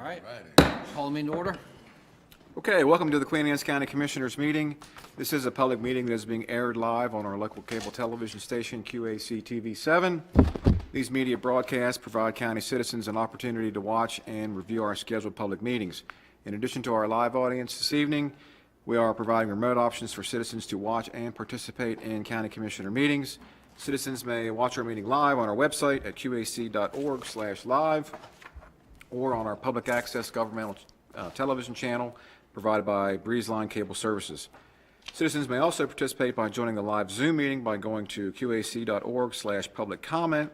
All right. Righty. Call the meeting to order. Okay, welcome to the Queen Anne's County Commissioners meeting. This is a public meeting that is being aired live on our local cable television station, QACTV 7. These media broadcasts provide county citizens an opportunity to watch and review our scheduled public meetings. In addition to our live audience this evening, we are providing remote options for citizens to watch and participate in county commissioner meetings. Citizens may watch our meeting live on our website at qac.org/live or on our public access governmental television channel provided by Breezeline Cable Services. Citizens may also participate by joining the live Zoom meeting by going to qac.org/public comment,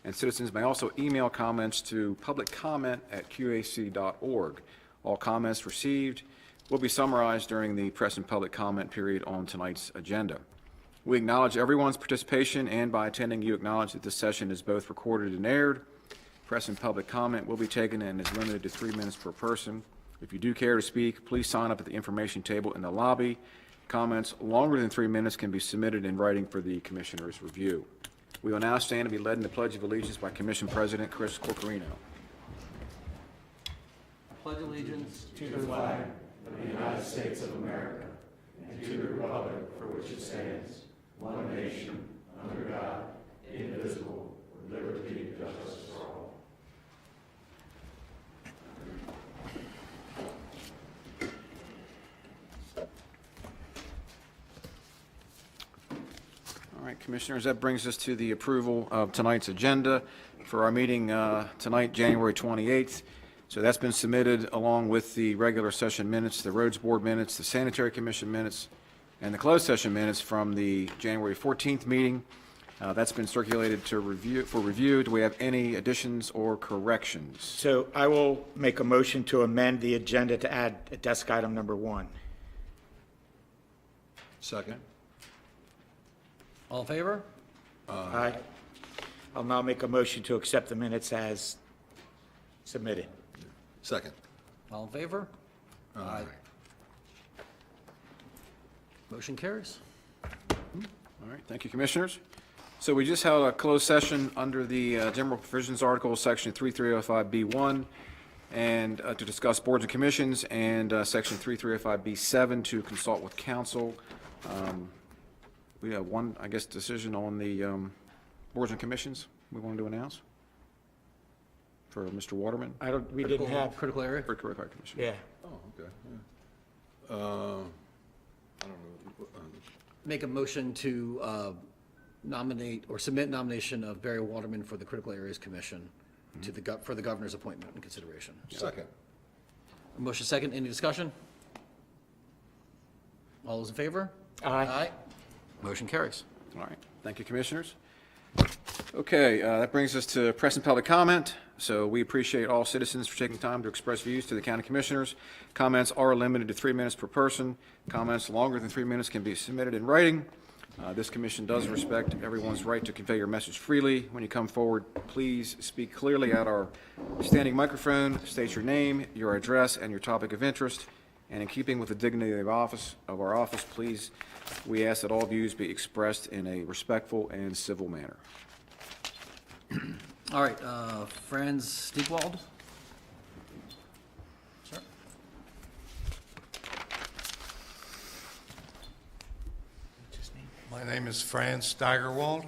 and citizens may also email comments to publiccomment@qac.org. All comments received will be summarized during the press and public comment period on tonight's agenda. We acknowledge everyone's participation, and by attending, you acknowledge that this session is both recorded and aired. Press and public comment will be taken and is limited to 3 minutes per person. If you do care to speak, please sign up at the information table in the lobby. Comments longer than 3 minutes can be submitted in writing for the Commissioner's review. We will now stand and be led in the Pledge of Allegiance by Commission President Chris Corcorino. Pledge allegiance to the flag of the United States of America and to the republic for which it stands, one nation, under God, indivisible, with liberty and justice for all. All right, Commissioners, that brings us to the approval of tonight's agenda for our meeting tonight, January 28th. So that's been submitted along with the regular session minutes, the Roads Board minutes, the Sanitary Commission minutes, and the closed session minutes from the January 14th meeting. That's been circulated for review. Do we have any additions or corrections? So I will make a motion to amend the agenda to add desk item number 1. Second. All in favor? Aye. I'll now make a motion to accept the minutes as submitted. Second. All in favor? Aye. Motion carries. All right, thank you, Commissioners. So we just held a closed session under the General Provisions Article, Section 3305B1, and to discuss boards and commissions, and Section 3305B7 to consult with counsel. We have one, I guess, decision on the boards and commissions we wanted to announce for Mr. Waterman. We didn't have, Critical area? For Career Card Commission. yeah. Oh, okay. Yeah. I don't know. Make a motion to nominate or submit nomination of Barry Waterman for the Critical Areas Commission to for the governor's appointment and consideration. Second. A motion second. Any discussion? All those in favor? Aye. Motion carries. All right, thank you, Commissioners. Okay, that brings us to press and public comment. So we appreciate all citizens for taking time to express views to the county commissioners. Comments are limited to 3 minutes per person. Comments longer than 3 minutes can be submitted in writing. This commission does respect everyone's right to convey your message freely. When you come forward, please speak clearly at our standing microphone, state your name, your address, and your topic of interest. And in keeping with the dignity of our office, please, we ask that all views be expressed in a respectful and civil manner. All right, Franz Stiegwald. Sir. My name is Franz Steigerwald.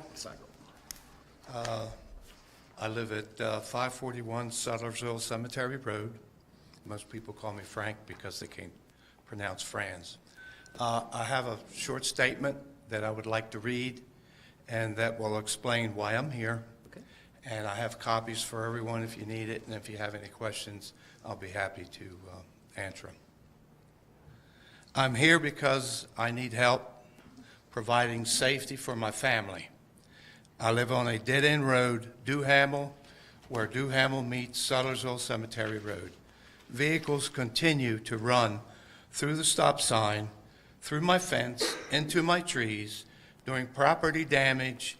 I live at 541 Suttersville Cemetery Road. Most people call me Frank because they can't pronounce Franz. I have a short statement that I would like to read, and that will explain why I'm here. Okay. And I have copies for everyone if you need it, and if you have any questions, I'll be happy to answer them. I'm here because I need help providing safety for my family. I live on a dead-end road, Duhamel, where Duhamel meets Suttersville Cemetery Road. Vehicles continue to run through the stop sign, through my fence, into my trees, doing property damage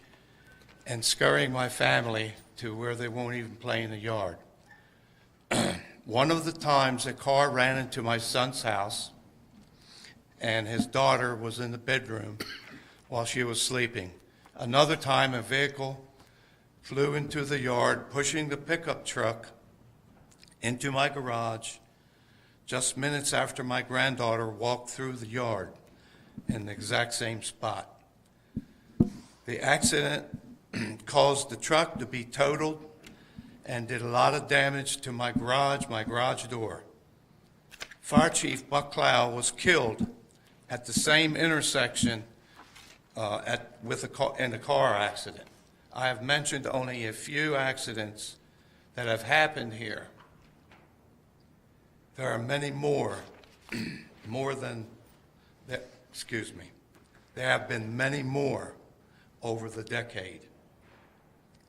and scurrying my family to where they won't even play in the yard. One of the times a car ran into my son's house, and his daughter was in the bedroom while she was sleeping. Another time, a vehicle flew into the yard, pushing the pickup truck into my garage just minutes after my granddaughter walked through the yard in the exact same spot. The accident caused the truck to be totaled and did a lot of damage to my garage door. Fire Chief Buck Clow was killed at the same intersection in a car accident. I have mentioned only a few accidents that have happened here. There are many more, more than that, excuse me. There have been many more over the decade.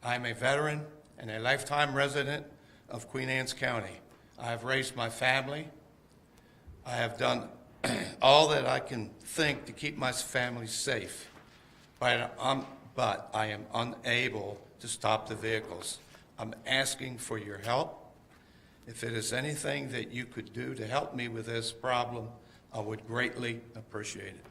I'm a veteran and a lifetime resident of Queen Anne's County. I have raised my family. I have done all that I can think to keep my family safe, but I am unable to stop the vehicles. I'm asking for your help. If it is anything that you could do to help me with this problem, I would greatly appreciate it.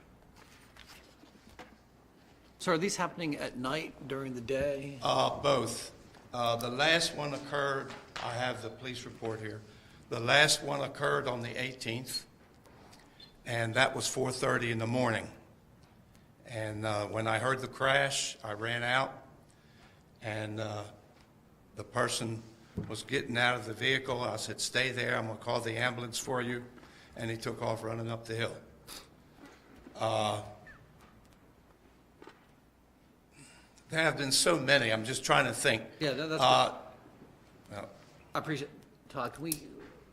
So are these happening at night, during the day? Both. The last one occurred, I have the police report here. The last one occurred on the 18th, and that was 4:30 in the morning. And when I heard the crash, I ran out, and the person was getting out of the vehicle. I said, "Stay there, I'm going to call the ambulance for you," and he took off running up the hill. There have been so many, I'm just trying to think. Yeah, that's good. Well, I appreciate, Todd, can we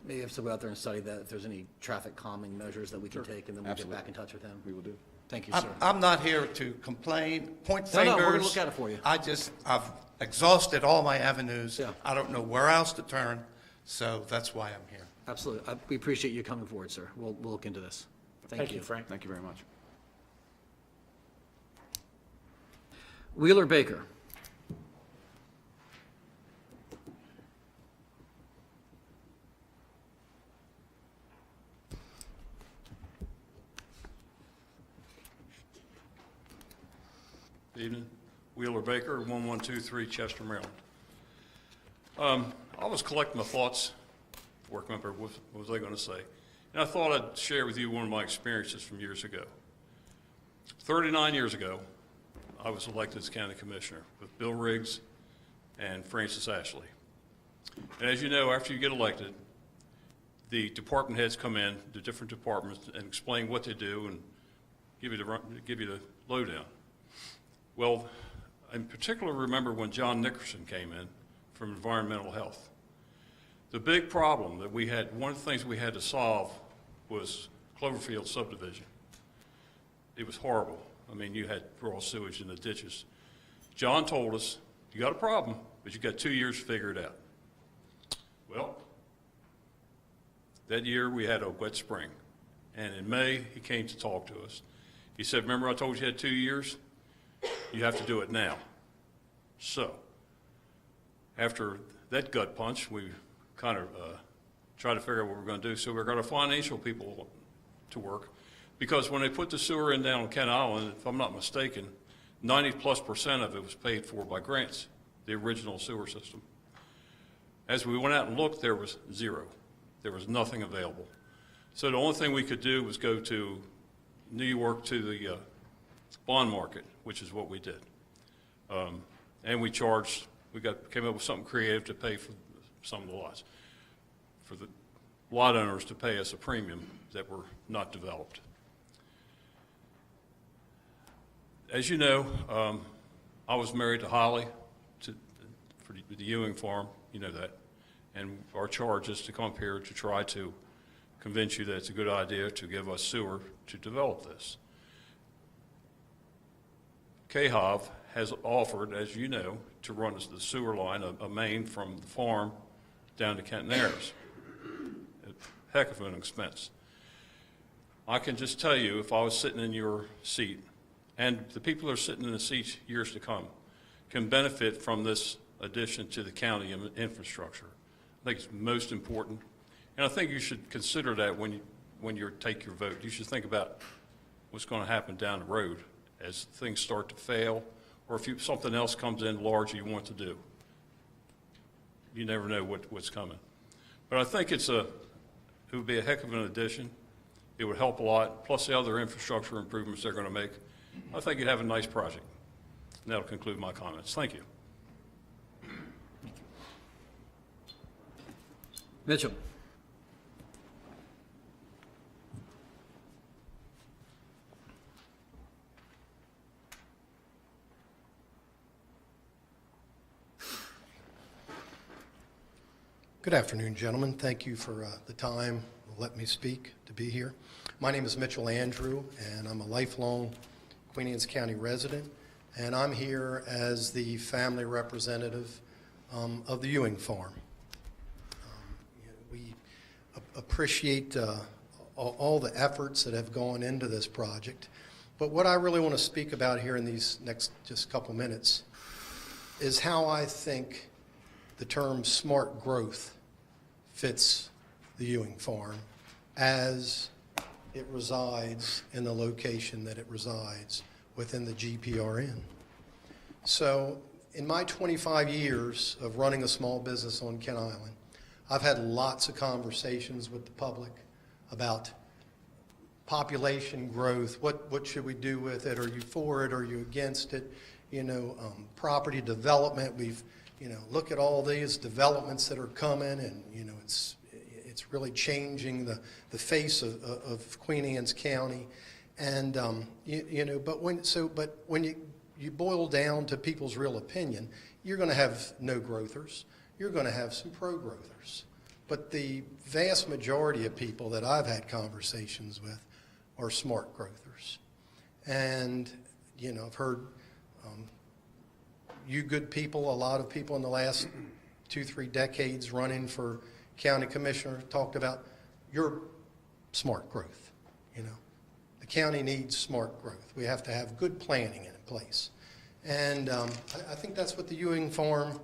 maybe have to go out there and study that, if there's any traffic calming measures that we can take, and then we'll get back in touch with him? We will do. Thank you, I'm, sir. I'm not here to complain, point No, fingers. no, we're gonna look at it for you. I've exhausted all my avenues. Yeah. I don't know where else to turn, so that's why I'm here. Absolutely. We appreciate you coming forward, sir. We'll look into this. Thank you. Frank. Thank you very much. Wheeler Baker. Evening. Wheeler Baker, 1123 Chester, Maryland. I was collecting my thoughts, working up here, what was I going to say? And I thought I'd share with you one of my experiences from years ago. 39 years ago, I was elected as county commissioner with Bill Riggs and Francis Ashley. And as you know, after you get elected, the department heads come in, the different departments, and explain what they do and give you the lowdown. Well, in particular, remember when John Nickerson came in from environmental health. The big problem that we had, one of the things we had to solve was Cloverfield subdivision. It was horrible. I mean, you had raw sewage in the ditches. John told us, you got a problem, but you got 2 years to figure it out. Well, that year we had a wet spring. And in May, he came to talk to us. He said, remember I told you had 2 years? You have to do it now. So, after that gut punch, we kind of tried to figure out what we're going to do. So we got our financial people to work, because when they put the sewer in down on Kent Island, if I'm not mistaken, 90+% of it was paid for by grants, the original sewer system. As we went out and looked, there was zero. There was nothing available. So the only thing we could do was go to New York to the bond market, which is what we did. And we charged, came up with something creative to pay for some of the lots, for the lot owners to pay us a premium that were not developed. As you know, I was married to Holly for the Ewing farm, you know that. And our charge is to come up here to try to convince you that it's a good idea to give us sewer to develop this. KHOV has offered, as you know, to run the sewer line, a main from the farm down to Kent Narrows. A heck of an expense. I can just tell you, if I was sitting in your seat, and the people that are sitting in the seats years to come can benefit from this addition to the county infrastructure. I think it's most important. And I think you should consider that when you take your vote. You should think about what's going to happen down the road as things start to fail, or if something else comes in large you want to do. You never know what's coming. But I think it would be a heck of an addition. It would help a lot, plus the other infrastructure improvements they're going to make. I think you'd have a nice project. And that'll conclude my comments. Thank you. Mitchell. Good afternoon, gentlemen. Thank you for the time to let me speak, to be here. My name is Mitchell Andrew, and I'm a lifelong Queen Anne's County resident, and I'm here as the family representative of the Ewing Farm. We appreciate all the efforts that have gone into this project, but what I really want to speak about here in these next just couple minutes is how I think the term smart growth fits the Ewing Farm as it resides in the location that it resides within the GPRN. So in my 25 years of running a small business on Kent Island, I've had lots of conversations with the public about population growth. What should we do with it? Are you for it? Are you against it? Property development. We've look at all these developments that are coming, and it's really changing the face of Queen Anne's County. And but when you boil down to people's real opinion, you're going to have no growthers. You're going to have some pro-growthers. But the vast majority of people that I've had conversations with are smart growthers. And I've heard you good people, a lot of people in the last 2-3 decades running for county commissioner talked about your smart growth. The county needs smart growth. We have to have good planning in place. And I think that's what the Ewing Farm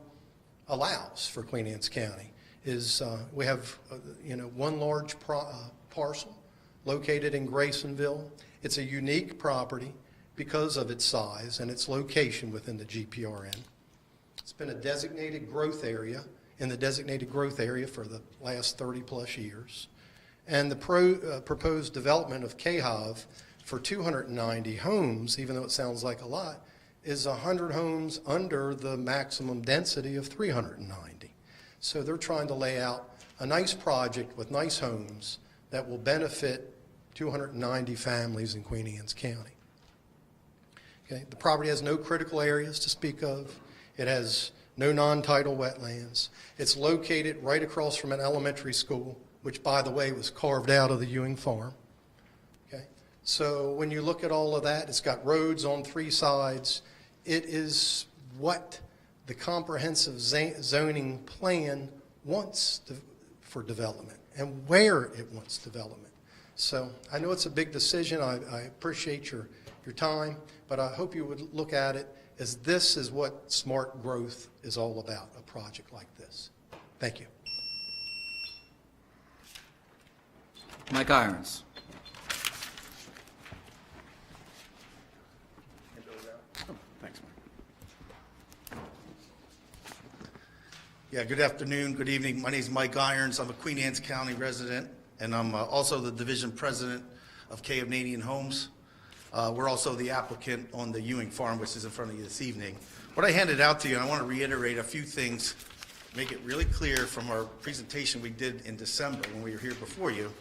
allows for Queen Anne's County is we have one large parcel located in Graysonville. It's a unique property because of its size and its location within the GPRN. It's been a designated growth area, in the designated growth area for the last 30 plus years. And the proposed development of KHAV for 290 homes, even though it sounds like a lot, is 100 homes under the maximum density of 390. So they're trying to lay out a nice project with nice homes that will benefit 290 families in Queen Anne's County. Okay. The property has no critical areas to speak of. It has no non-tidal wetlands. It's located right across from an elementary school, which, by the way, was carved out of the Ewing Farm. Okay. So when you look at all of that, it's got roads on 3 sides. It is what the comprehensive zoning plan wants for development and where it wants development. So I know it's a big decision. I appreciate your time, but I hope you would look at it as this is what smart growth is all about, a project like this. Thank you. Mike Irons. Thanks, Mike. Yeah, good afternoon, good evening. My name is Mike Irons. I'm a Queen Anne's County resident, and I'm also the division president of Canadian Homes. We're also the applicant on the Ewing Farm, which is in front of you this evening. What I handed out to you, and I want to reiterate a few things, make it really clear from our presentation we did in December when we were here before you.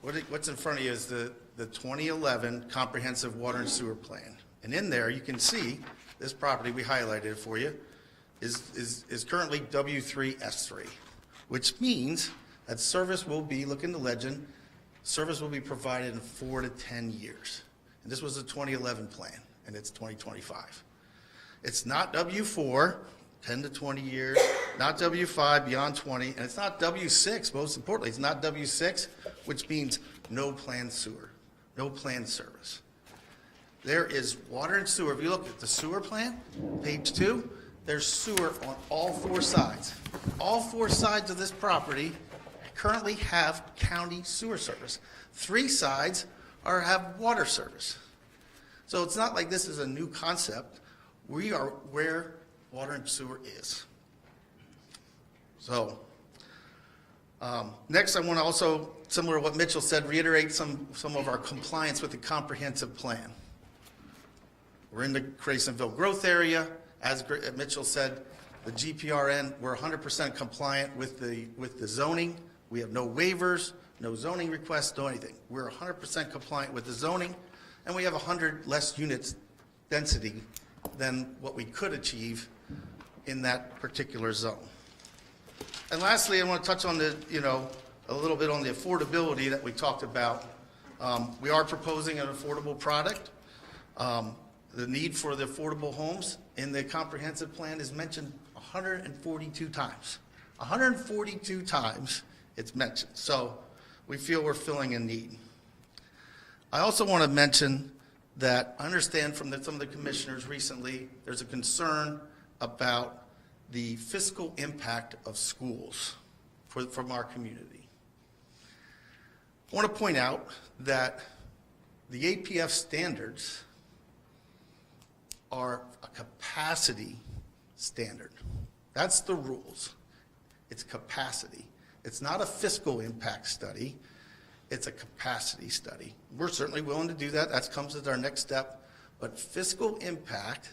What's in front of you is the 2011 Comprehensive Water and Sewer Plan. And in there, you can see this property, we highlighted it for you, is currently W3S3, which means that service will be, look in the legend, service will be provided in 4 to 10 years. And this was the 2011 plan, and it's 2025. It's not W4, 10 to 20 years, not W5, beyond 20, and it's not W6, most importantly, it's not W6, which means no planned sewer, no planned service. There is water and sewer. If you look at the sewer plan, page 2, there's sewer on all 4 sides. All 4 sides of this property currently have county sewer service. 3 sides have water service. So it's not like this is a new concept. We are where water and sewer is. So Next, I want to also, similar to what Mitchell said, reiterate some of our compliance with the comprehensive plan. We're in the Graysonville growth area. As Mitchell said, the GPRN, we're 100% compliant with the zoning. We have no waivers, no zoning requests, no anything. We're 100% compliant with the zoning, and we have 100 less units density than what we could achieve in that particular zone. And lastly, I want to touch on a little bit on the affordability that we talked about. We are proposing an affordable product. The need for the affordable homes in the comprehensive plan is mentioned 142 times. 142 times it's mentioned. So we feel we're filling a need. I also want to mention that I understand from some of the commissioners recently, there's a concern about the fiscal impact of schools from our community. I want to point out that the APF standards are a capacity standard. That's the rules. It's capacity. It's not a fiscal impact study. It's a capacity study. We're certainly willing to do that. That comes as our next step. But fiscal impact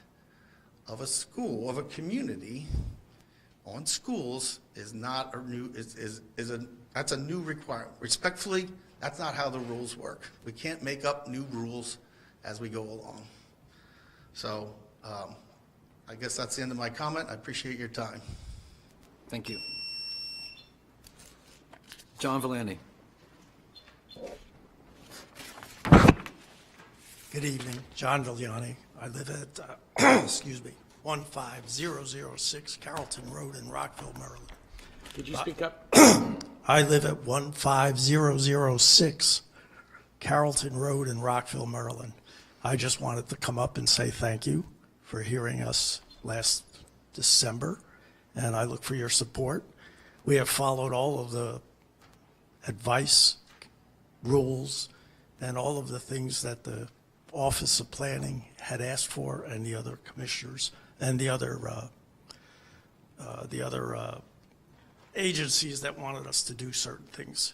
of a school, of a community on schools is not a new, that's a new requirement. Respectfully, that's not how the rules work. We can't make up new rules as we go along. So I guess that's the end of my comment. I appreciate your time. Thank you. John Valani. Good evening, John Vigliani. I live at, excuse me, 15006 Carrollton Road in Rockville, Maryland. Could you speak up? I live at 15006 Carrollton Road in Rockville, Maryland. I just wanted to come up and say thank you for hearing us last December, and I look for your support. We have followed all of the advice, rules, and all of the things that the Office of Planning had asked for, and the other commissioners and the other agencies that wanted us to do certain things.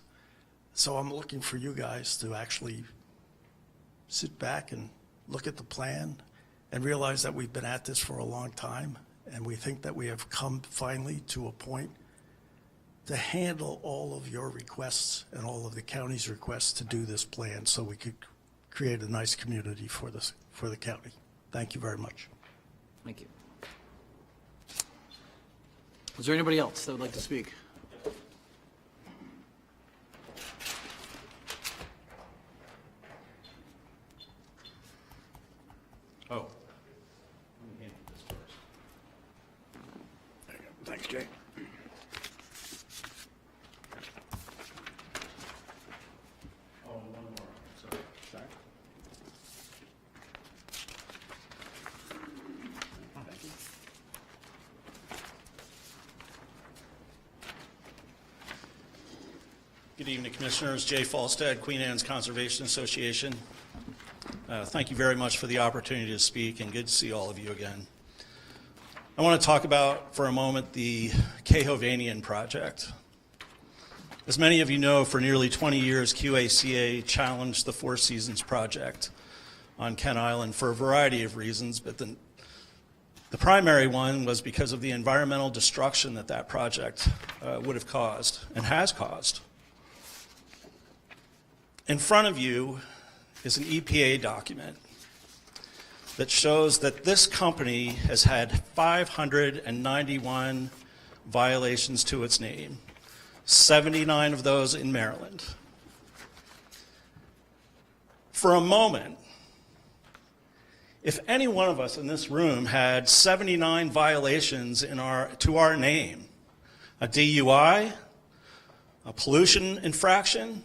So I'm looking for you guys to actually sit back and look at the plan and realize that we've been at this for a long time, and we think that we have come finally to a point to handle all of your requests and all of the county's requests to do this plan so we could create a nice community for the county. Thank you very much. Thank you. Is there anybody else that would like to speak? Oh, Thanks, Jay. Good evening, Commissioners. Jay Falstead, Queen Anne's Conservation Association. Thank you very much for the opportunity to speak, and good to see all of you again. I want to talk about, for a moment, the Cahovanian project. As many of you know, for nearly 20 years, QACA challenged the Four Seasons project on Kent Island for a variety of reasons, but the primary one was because of the environmental destruction that that project would have caused and has caused. In front of you is an EPA document that shows that this company has had 591 violations to its name, 79 of those in Maryland. For a moment, if any one of us in this room had 79 violations to our name, a DUI, a pollution infraction,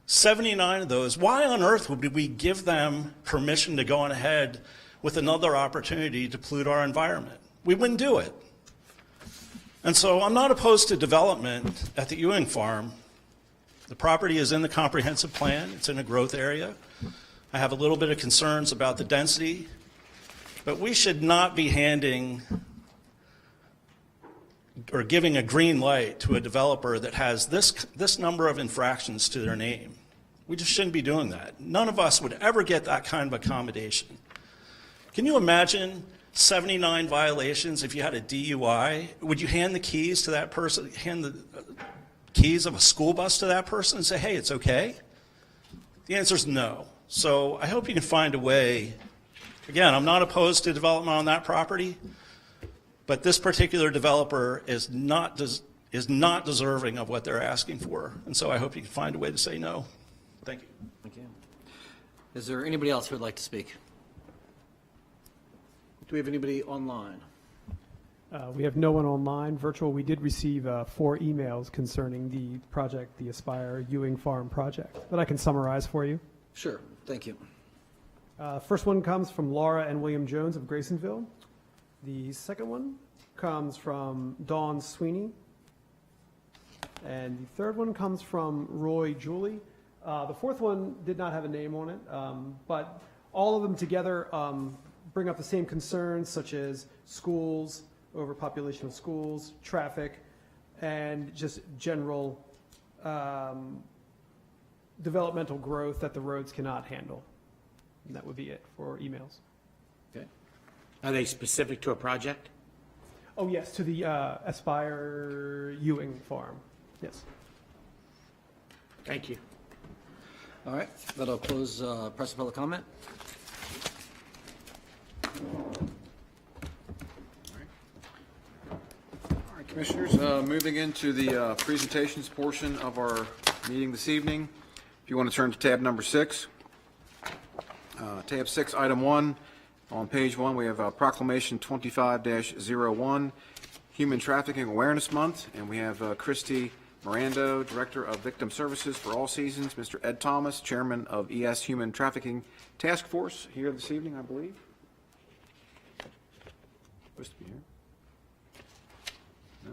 79 of those, why on earth would we give them permission to go on ahead with another opportunity to pollute our environment? We wouldn't do it. And so I'm not opposed to development at the Ewing Farm. The property is in the comprehensive plan. It's in a growth area. I have a little bit of concerns about the density, but we should not be handing or giving a green light to a developer that has this number of infractions to their name. We just shouldn't be doing that. None of us would ever get that kind of accommodation. Can you imagine 79 violations if you had a DUI? Would you hand the keys to that person, hand the keys of a school bus to that person and say, hey, it's okay? The answer is no. So I hope you can find a way. Again, I'm not opposed to development on that property, but this particular developer is not deserving of what they're asking for. And so I hope you can find a way to say no. Thank you. Thank you. Is there anybody else who would like to speak? Do we have anybody online? We have no one online. Virtual, we did receive 4 emails concerning the project, the Aspire Ewing Farm project, that I can summarize for you. Sure, thank you. First one comes from Laura and William Jones of Graysonville. The second one comes from Dawn Sweeney. And the third one comes from Roy Julie. The fourth one did not have a name on it, but all of them together bring up the same concerns, such as schools, overpopulation of schools, traffic, and just general developmental growth that the roads cannot handle. And that would be it for emails. Okay. Are they specific to a project? Oh, yes, to the Aspire Ewing Farm. Yes. Thank you. All right, that'll close press and public comment. All right, Commissioners, moving into the presentations portion of our meeting this evening. If you want to turn to tab number 6. Tab 6, item 1. On page 1, we have Proclamation 25-01, Human Trafficking Awareness Month, and we have Christy Mirando, Director of Victim Services for All Seasons, Mr. Ed Thomas, Chairman of ES Human Trafficking Task Force, here this evening, I believe. Supposed to be here. No?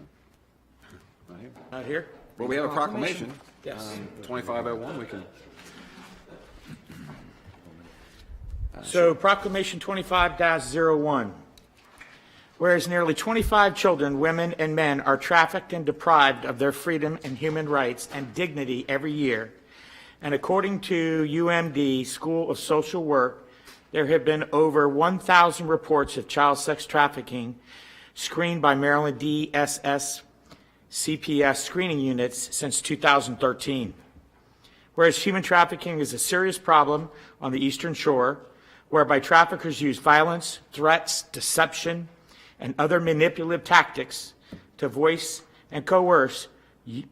Not here. Not here? Well, we have a proclamation. Yes. 2501, we can. So Proclamation 25-01. Whereas nearly 25 children, women, and men are trafficked and deprived of their freedom and human rights and dignity every year, and according to UMD School of Social Work, there have been over 1,000 reports of child sex trafficking screened by Maryland DSS CPS screening units since 2013. Whereas human trafficking is a serious problem on the Eastern Shore, whereby traffickers use violence, threats, deception, and other manipulative tactics to voice and coerce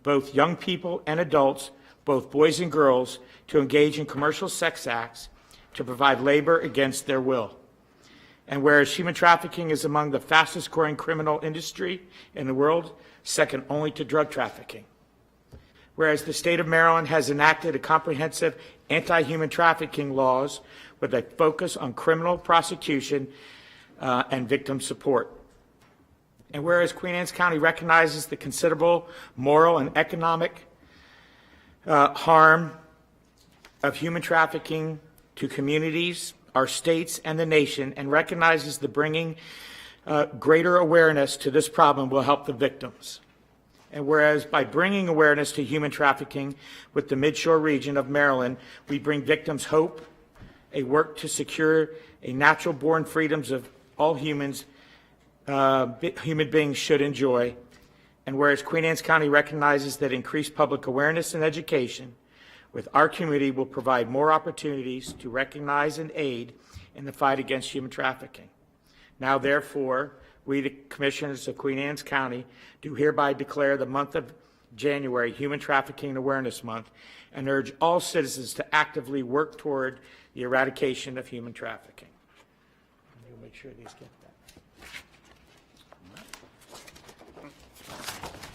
both young people and adults, both boys and girls, to engage in commercial sex acts to provide labor against their will. And whereas human trafficking is among the fastest growing criminal industry in the world, second only to drug trafficking. Whereas the state of Maryland has enacted a comprehensive anti-human trafficking laws with a focus on criminal prosecution and victim support. And whereas Queen Anne's County recognizes the considerable moral and economic harm of human trafficking to communities, our states, and the nation, and recognizes the bringing greater awareness to this problem will help the victims. And whereas by bringing awareness to human trafficking with the Midshore region of Maryland, we bring victims hope, a work to secure a natural-born freedoms of all humans, human beings should enjoy. And whereas Queen Anne's County recognizes that increased public awareness and education with our community will provide more opportunities to recognize and aid in the fight against human trafficking. Now, therefore, we, the Commissioners of Queen Anne's County, do hereby declare the month of January Human Trafficking Awareness Month and urge all citizens to actively work toward the eradication of human trafficking. You'll make sure these get that.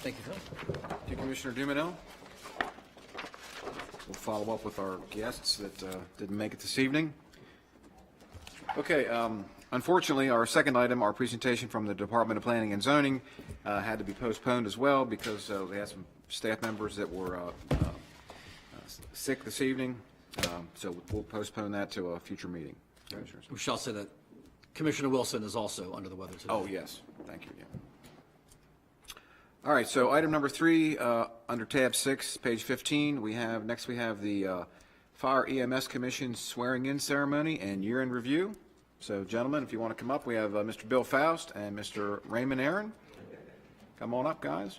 Thank you, Phil. Thank you, Commissioner Dumanel. We'll follow up with our guests that didn't make it this evening. Okay, unfortunately, our second item, our presentation from the Department of Planning and Zoning, had to be postponed as well because they had some staff members that were sick this evening. So we'll postpone that to a future meeting. We shall say that Commissioner Wilson is also under the weather today. Oh, yes. Thank you. Yeah. All right, so item number 3, under tab 6, page 15, we have the Fire EMS Commission swearing-in ceremony and year-end review. So, gentlemen, if you want to come up, we have Mr. Bill Faust and Mr. Raymond Aaron. Come on up, guys.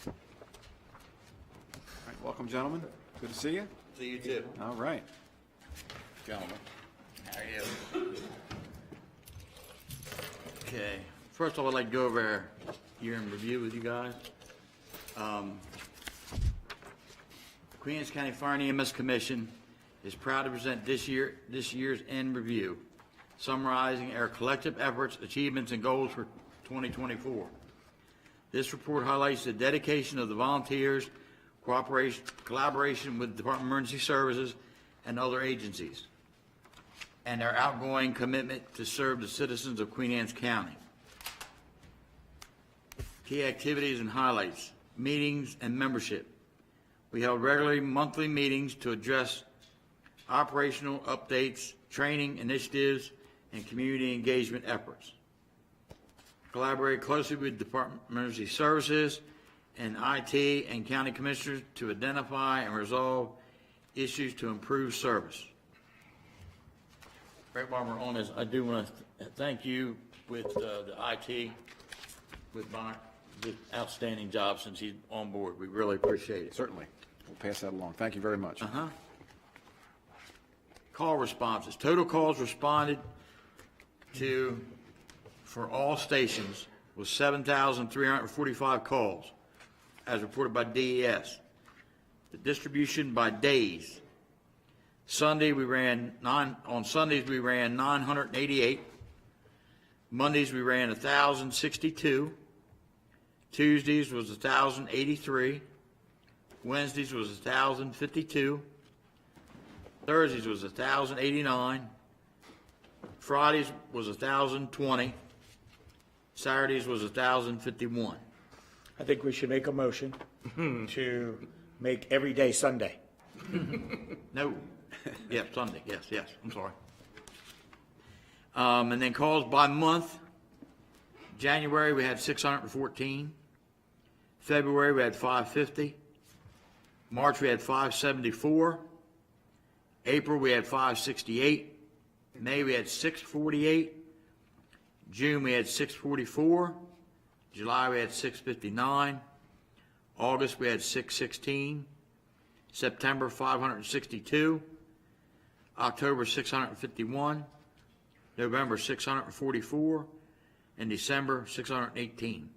All right, welcome, gentlemen. Good to see you. See you too. All right. Gentlemen, how are you? Okay, first of all, I'd like to go over our year in review with you guys. Queen Anne's County Fire and EMS Commission is proud to present this year's end review, summarizing our collective efforts, achievements, and goals for 2024. This report highlights the dedication of the volunteers, collaboration with the Department of Emergency Services and other agencies, and our outgoing commitment to serve the citizens of Queen Anne's County. Key activities and highlights, meetings and membership. We held regularly monthly meetings to address operational updates, training initiatives, and community engagement efforts. Collaborate closely with Department of Emergency Services and IT and county commissioners to identify and resolve issues to improve service. Right while we're on this, I do want to thank you with the IT, with Bonner, did outstanding job since he's on board. We really appreciate it. Certainly. We'll pass that along. Thank you very much. Call responses. Total calls responded to for all stations was 7,345 calls, as reported by DES. The distribution by days. On Sundays we ran 988. Mondays we ran 1,062. Tuesdays was 1,083. Wednesdays was 1,052. Thursdays was 1,089. Fridays was 1,020. Saturdays was 1,051. I think we should make a motion to make every day Sunday. No. Yeah, Sunday. Yes. I'm sorry. And then calls by month. January we had 614. February we had 550. March we had 574. April we had 568. May we had 648. June we had 644. July we had 659. August we had 616. September 562. October 651. November 644. And December 618.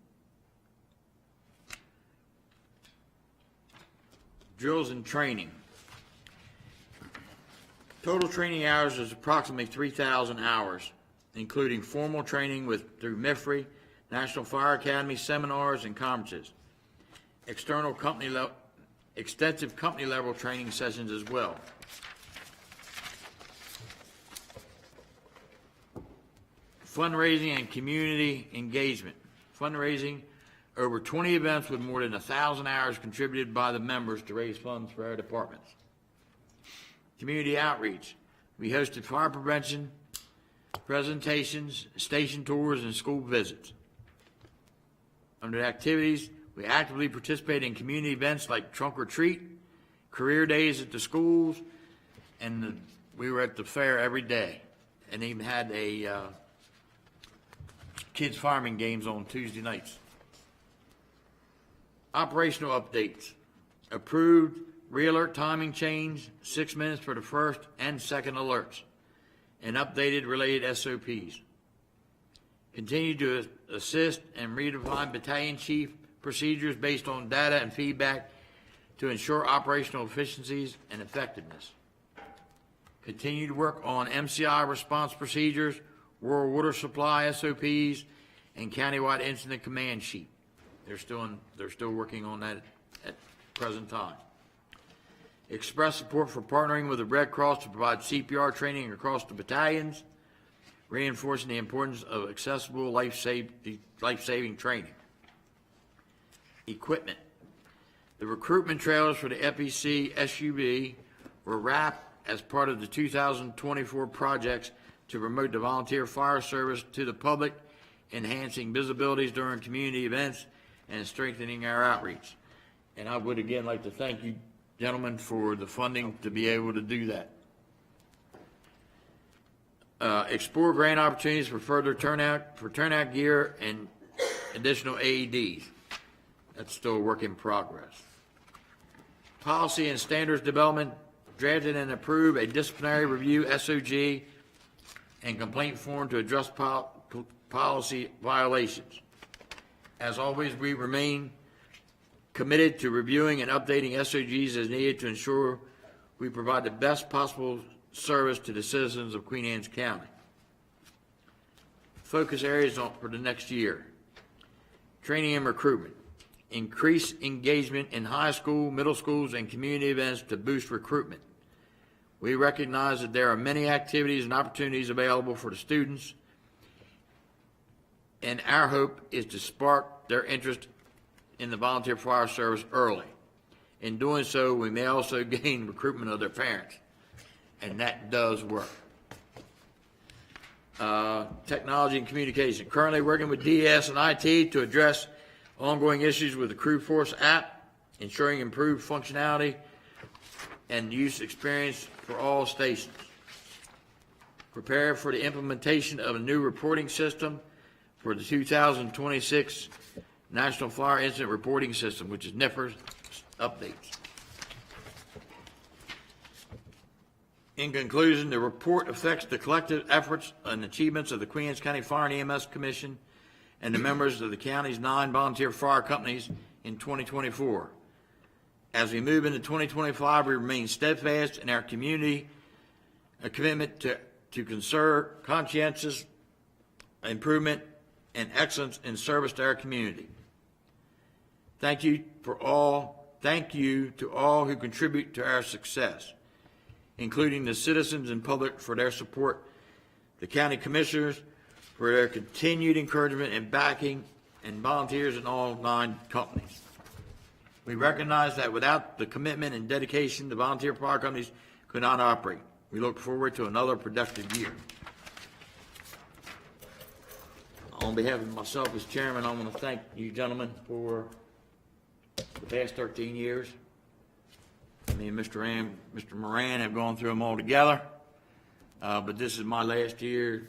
Drills and training. Total training hours is approximately 3,000 hours, including formal training through MIFRE, National Fire Academy seminars and conferences. Extensive company level training sessions as well. Fundraising and community engagement. Fundraising, over 20 events with more than 1,000 hours contributed by the members to raise funds for our departments. Community outreach. We hosted fire prevention, presentations, station tours, and school visits. Under activities, we actively participate in community events like trunk or treat, career days at the schools, and we were at the fair every day, and even had a kids fireman games on Tuesday nights. Operational updates. Approved re-alert timing change, 6 minutes for the first and second alerts, and updated related SOPs. Continue to assist and redefine battalion chief procedures based on data and feedback to ensure operational efficiencies and effectiveness. Continue to work on MCI response procedures, rural water supply SOPs, and countywide incident command sheet. They're still working on that at present time. Express support for partnering with the Red Cross to provide CPR training across the battalions, reinforcing the importance of accessible life-saving training. Equipment. The recruitment trailers for the FEC SUV were wrapped as part of the 2024 projects to promote the volunteer fire service to the public enhancing visibilities during community events, and strengthening our outreach. And I would again like to thank you, gentlemen, for the funding to be able to do that. Explore grant opportunities for further turnout gear and additional AEDs. That's still a work in progress. Policy and standards development, drafted and approved a disciplinary review SOG and complaint form to address policy violations. As always, we remain committed to reviewing and updating SOGs as needed to ensure we provide the best possible service to the citizens of Queen Anne's County. Focus areas for the next year: training and recruitment, increase engagement in high school, middle schools, and community events to boost recruitment. We recognize that there are many activities and opportunities available for the students, and our hope is to spark their interest in the volunteer fire service early. In doing so, we may also gain recruitment of their parents, and that does work. Technology and communication. Currently working with DS and IT to address ongoing issues with the Crew Force app, ensuring improved functionality and use experience for all stations. Prepare for the implementation of a new reporting system for the 2026 National Fire Incident Reporting System, which is NIFRS updates. In conclusion, the report affects the collective efforts and achievements of the Queen Anne's County Fire and EMS Commission and the members of the county's 9 volunteer fire companies in 2024. As we move into 2025, we remain steadfast in our community, a commitment to conserve conscientious improvement and excellence in service to our community. Thank you to all who contribute to our success, including the citizens and public for their support, the county commissioners for their continued encouragement and backing, and volunteers in all 9 companies. We recognize that without the commitment and dedication, the volunteer fire companies could not operate. We look forward to another productive year. On behalf of myself as chairman, I want to thank you gentlemen for the past 13 years. Me and Mr. Moran have gone through them all together, but this is my last year.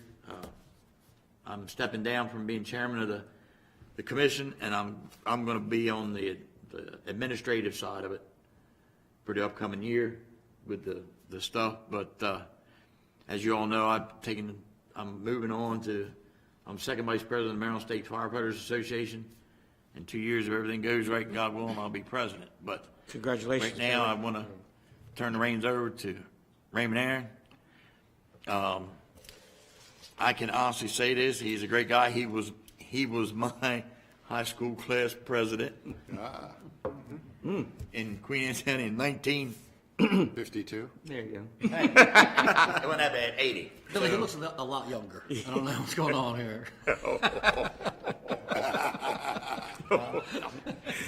I'm stepping down from being chairman of the commission, and I'm going to be on the administrative side of it for the upcoming year with the stuff. But as you all know, I'm moving on to. I'm second vice president of the Maryland State Firefighters Association. In 2 years, if everything goes right, God willing, I'll be president. But congratulations. Right now, I want to turn the reins over to Raymond Aaron. I can honestly say this: he's a great guy. He was my high school class president in Queen Anne's County in 1952. There you go. It wasn't that bad. 80. Billy, he looks a lot younger. I don't know what's going on here.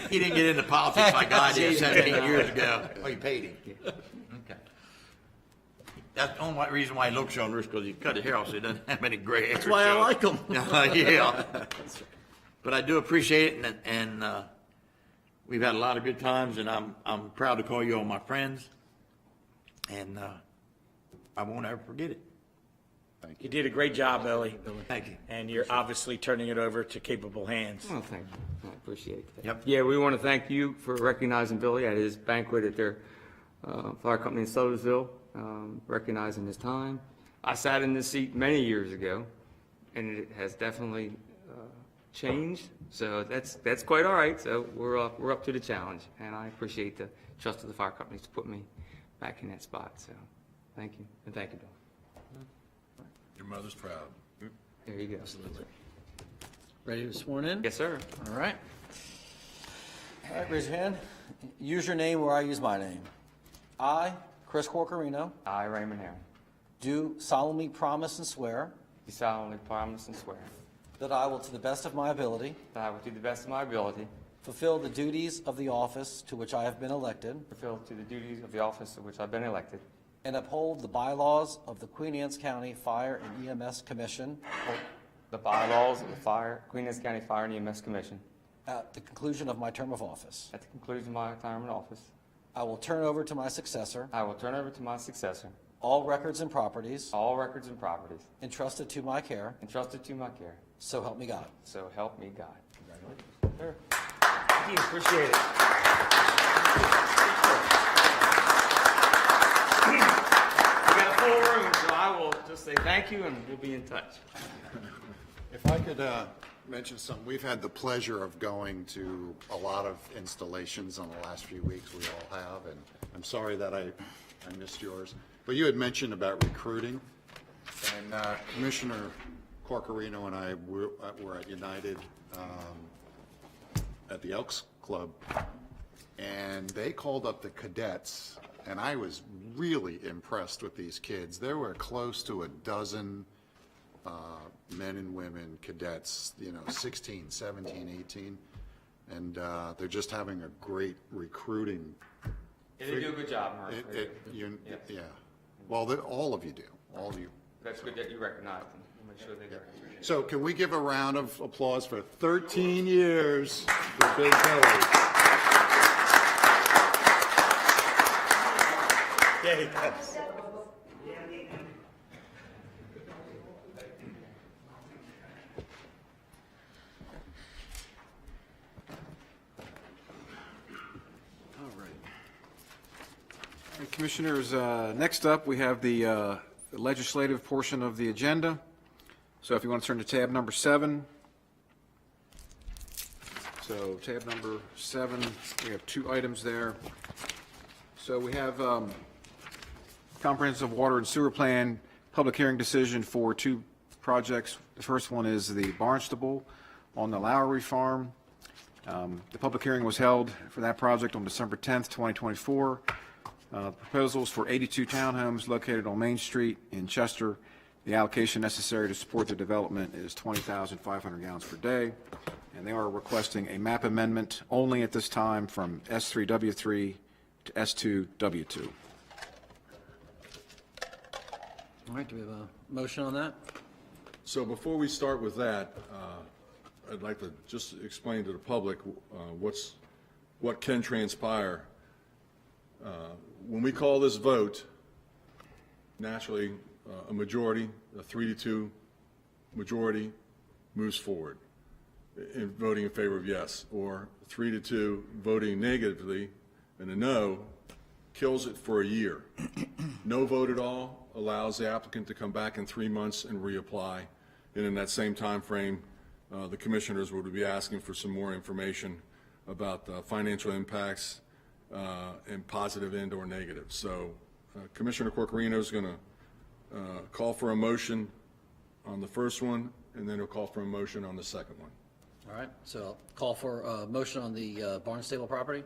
He didn't get into politics like I did 17 years ago. Oh, you paid him. Okay. That's the only reason why he looks younger is because he cut his hair off so he doesn't have any gray hair. That's why I like him. Yeah. But I do appreciate it, and we've had a lot of good times, and I'm proud to call you all my friends, and I won't ever forget it. You did a great job, Billy. Thank you. And you're obviously turning it over to capable hands. Well, thank you. I appreciate that. Yep. Yeah, we want to thank you for recognizing Billy at his banquet at their fire company in Sudlersville, recognizing his time. I sat in this seat many years ago, and it has definitely changed. So that's quite all right. So we're up to the challenge, and I appreciate the trust of the fire companies to put me back in that spot. So thank you, and thank you, Bill. Your mother's proud. There you go. Ready to be sworn in? Yes, sir. All right. All right, raise your hand. Use your name or I use my name. I, Chris Corcarino, I, Raymond Aaron, do solemnly promise and swear do solemnly promise and swear that I will, to the best of my ability, that I will, to the best of my ability, fulfill the duties of the office to which I have been elected, fulfill to the duties of the office to which I've been elected, and uphold the bylaws of the Queen Anne's County Fire and EMS Commission, the bylaws of the Queen Anne's County Fire and EMS Commission at the conclusion of my term of office. at the conclusion of my time in office. I will turn over to my successor I will turn over to my successor all records and properties all records and properties entrusted to my care, entrusted to my care. so help me God. So help me God. Congratulations. Sir. Thank you. Appreciate it. We got a full room, so I will just say thank you and we'll be in touch. If I could mention something, we've had the pleasure of going to a lot of installations on the last few weeks, we all have, and I'm sorry that I missed yours. But you had mentioned about recruiting, and Commissioner Corcarino and I were at United at the Elks Club, and they called up the cadets, and I was really impressed with these kids. There were close to a dozen men and women cadets, 16, 17, 18, and they're just having a great recruiting. They do a good job, Murray. Yeah. Well, all of you do. All of you. That's good that you recognize them. We'll make sure they do. So can we give a round of applause for 13 years for Big Billy? Yeah, he does. Commissioners, next up, we have the legislative portion of the agenda. So if you want to turn to tab number 7. So tab number 7, we have 2 items there. So we have comprehensive water and sewer plan, public hearing decision for 2 projects. The first one is the Barnstable on the Lowry Farm. The public hearing was held for that project on December 10th, 2024. Proposals for 82 townhomes located on Main Street in Chester. The allocation necessary to support the development is 20,500 gallons per day, and they are requesting a map amendment only at this time from S3W3 to S2W2. All right, do we have a motion on that? So before we start with that, I'd like to just explain to the public what can transpire. When we call this vote, naturally, a majority, a 3-2 majority, moves forward in voting in favor of yes, or 3-2 voting negatively, and a no kills it for a year. No vote at all allows the applicant to come back in 3 months and reapply, and in that same time frame, the commissioners would be asking for some more information about the financial impacts and positive and or negative. So Commissioner Corcarino is going to call for a motion on the first one, and then he'll call for a motion on the second one. All right, so I'll call for a motion on the Barnstable property.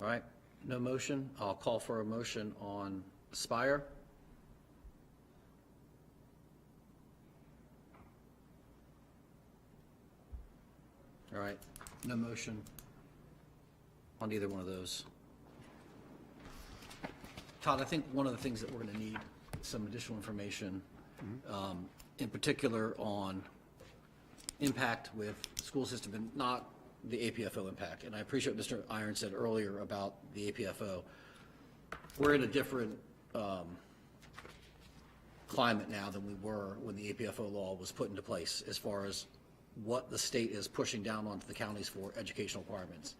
All right, no motion. I'll call for a motion on Spire. All right, no motion on either one of those. Todd, I think one of the things that we're going to need some additional information, in particular on impact with the school system and not the APFO impact. And I appreciate what Mr. Iron said earlier about the APFO. We're in a different climate now than we were when the APFO law was put into place as far as what the state is pushing down onto the counties for educational requirements.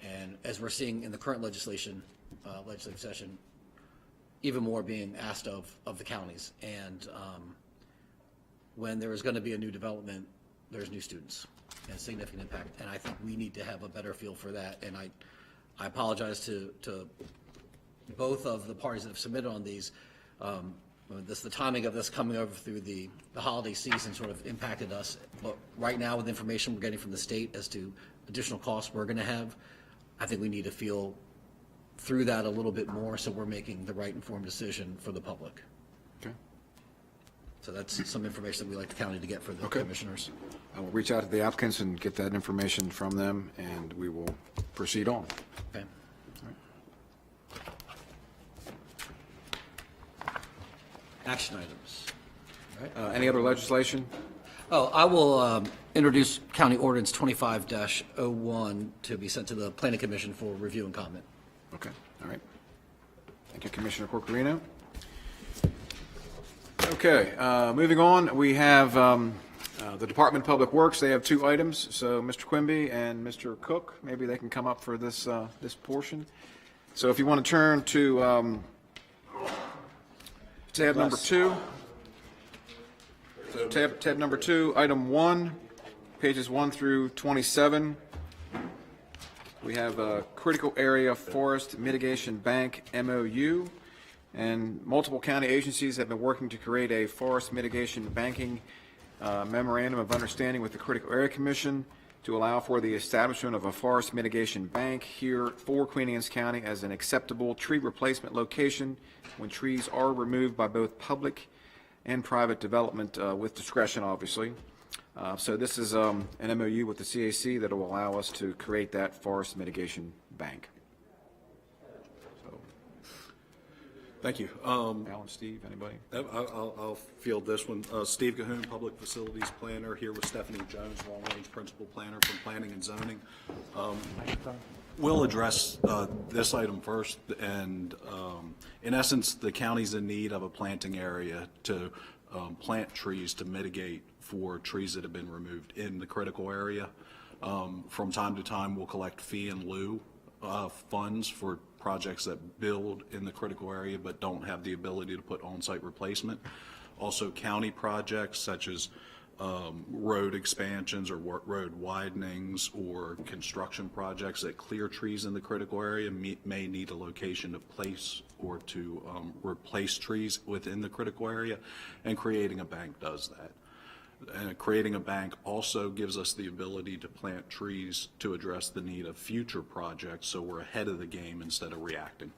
And as we're seeing in the current legislative session, even more being asked of the counties. And when there is going to be a new development, there's new students and significant impact. And I think we need to have a better feel for that. And I apologize to both of the parties that have submitted on these. The timing of this coming over through the holiday season sort of impacted us. But right now, with the information we're getting from the state as to additional costs we're going to have, I think we need to feel through that a little bit more so we're making the right informed decision for the public. Okay. So that's some information that we like the county to get for the commissioners. I will reach out to the applicants and get that information from them, and we will proceed on. Okay. Action items. All right. Any other legislation? Oh, I will introduce County Ordinance 25-01 to be sent to the Planning Commission for review and comment. Okay, all right. Thank you, Commissioner Corcorino. Okay, moving on, we have the Department of Public Works. They have 2 items, so Mr. Quimby and Mr. Cook, maybe they can come up for this, this portion. So if you want to turn to tab number 2. So tab number 2, item 1, pages 1 through 27. We have a Critical Area Forest Mitigation Bank MOU, and multiple county agencies have been working to create a forest mitigation banking memorandum of understanding with the Critical Area Commission to allow for the establishment of a forest mitigation bank here for Queen Anne's County as an acceptable tree replacement location when trees are removed by both public and private development with discretion, obviously. So this is an MOU with the CAC that will allow us to create that forest mitigation bank. So, Thank you. Alan, Steve, anybody? I'll field this one. Steve Cahoon, Public Facilities Planner, here with Stephanie Jones, Long Range Principal Planner from Planning and Zoning. We'll address this item first, and in essence, the county's in need of a planting area to plant trees to mitigate for trees that have been removed in the critical area. From time to time, we'll collect fee and lieu funds for projects that build in the critical area but don't have the ability to put on-site replacement. Also, county projects such as road expansions or road widenings or construction projects that clear trees in the critical area may need a location to place or to replace trees within the critical area, and creating a bank does that. And creating a bank also gives us the ability to plant trees to address the need of future projects, so we're ahead of the game instead of reacting.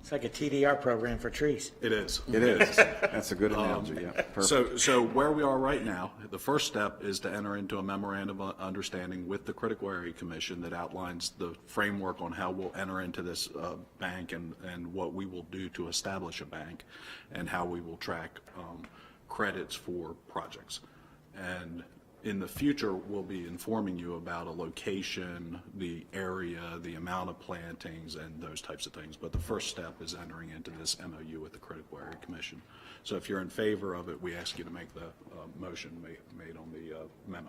It's like a TDR program for trees. It is. It is. That's a good analogy, yeah. Perfect. So where we are right now, the first step is to enter into a memorandum of understanding with the Critical Area Commission that outlines the framework on how we'll enter into this bank and what we will do to establish a bank and how we will track credits for projects. And in the future, we'll be informing you about a location, the area, the amount of plantings, and those types of things. But the first step is entering into this MOU with the Critical Area Commission. So if you're in favor of it, we ask you to make the motion made on the memo.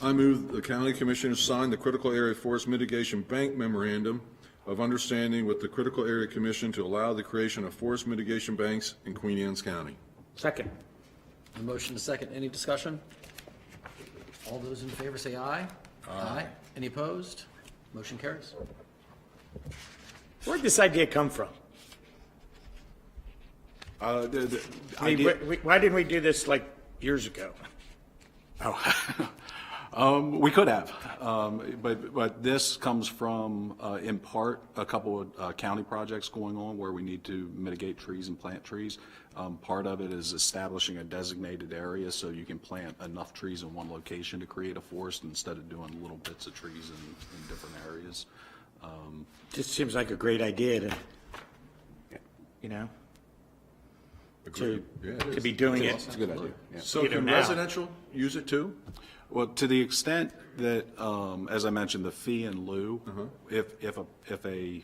I move the county commissioners sign the Critical Area Forest Mitigation Bank Memorandum of Understanding with the Critical Area Commission to allow the creation of forest mitigation banks in Queen Anne's County. Second. A motion to second. Any discussion? All those in favor say aye. Aye. Any opposed? Motion carries. Where'd this idea come from? The I mean, idea- why didn't we do this like years ago? We could have, but this comes from, in part, a couple of county projects going on where we need to mitigate trees and plant trees. Part of it is establishing a designated area so you can plant enough trees in one location to create a forest instead of doing little bits of trees in different areas. Just seems like a great idea to, you know, to be doing it. It's a good idea. Yeah. So can now. residential use it too? Well, to the extent that, as I mentioned, the fee and lieu, if a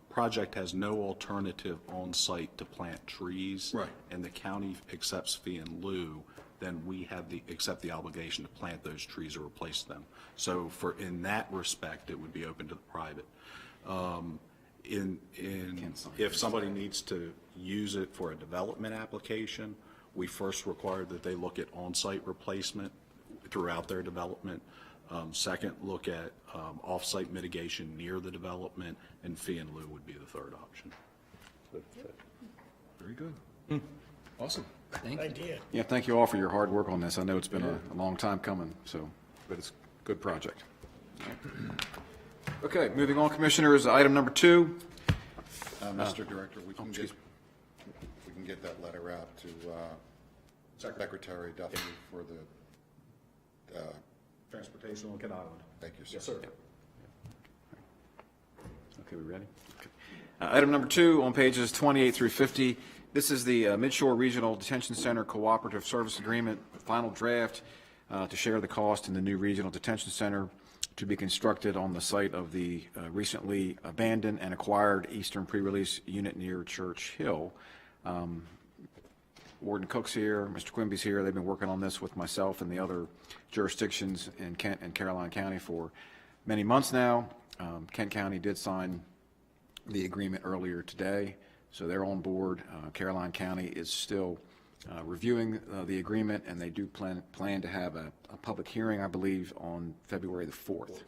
project has no alternative on-site to plant trees, Right. and the county accepts fee and lieu, then we have accept the obligation to plant those trees or replace them. So in that respect, it would be open to the private. If somebody needs to use it for a development application, we first require that they look at on-site replacement throughout their development. Second, look at off-site mitigation near the development, and fee and lieu would be the third option. Very good. Awesome. Thank you. Idea. Yeah, thank you all for your hard work on this. I know it's been a long time coming, but it's a good project. Okay, moving on, Commissioners, item number 2. Mr. Director, we can we can get that letter out to Secretary Duffy for the, Transportation on Kent Island. thank you, sir. Yes, sir. Okay, we ready? Okay. Item number 2 on pages 28 through 50. This is the Midshore Regional Detention Center Cooperative Service Agreement, final draft to share the cost in the new regional detention center to be constructed on the site of the recently abandoned and acquired Eastern Pre-Release Unit near Church Hill. Warden Cook's here, Mr. Quimby's here. They've been working on this with myself and the other jurisdictions in Kent and Caroline County for many months now. Kent County did sign the agreement earlier today, so they're on board. Caroline County is still reviewing the agreement, and they do plan to have a public hearing, I believe, on February the 4th.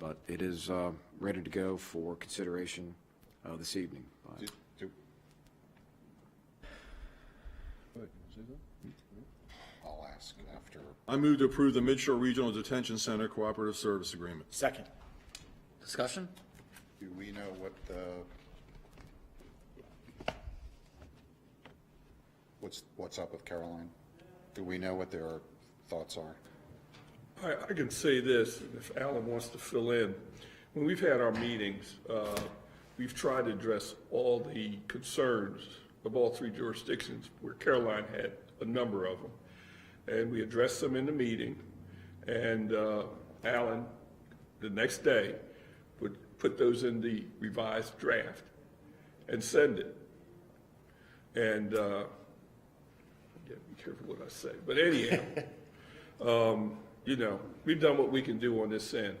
But it is ready to go for consideration this evening. I'll ask after. I move to approve the Midshore Regional Detention Center Cooperative Service Agreement. Second. Discussion? Do we know what what's up with Caroline? Do we know what their thoughts are? I can say this, and if Alan wants to fill in. When we've had our meetings, we've tried to address all the concerns of all 3 jurisdictions, where Caroline had a number of them. And we addressed them in the meeting, and Alan, the next day, would put those in the revised draft and send it. And, yeah, be careful what I say. But anyhow, you know, we've done what we can do on this end.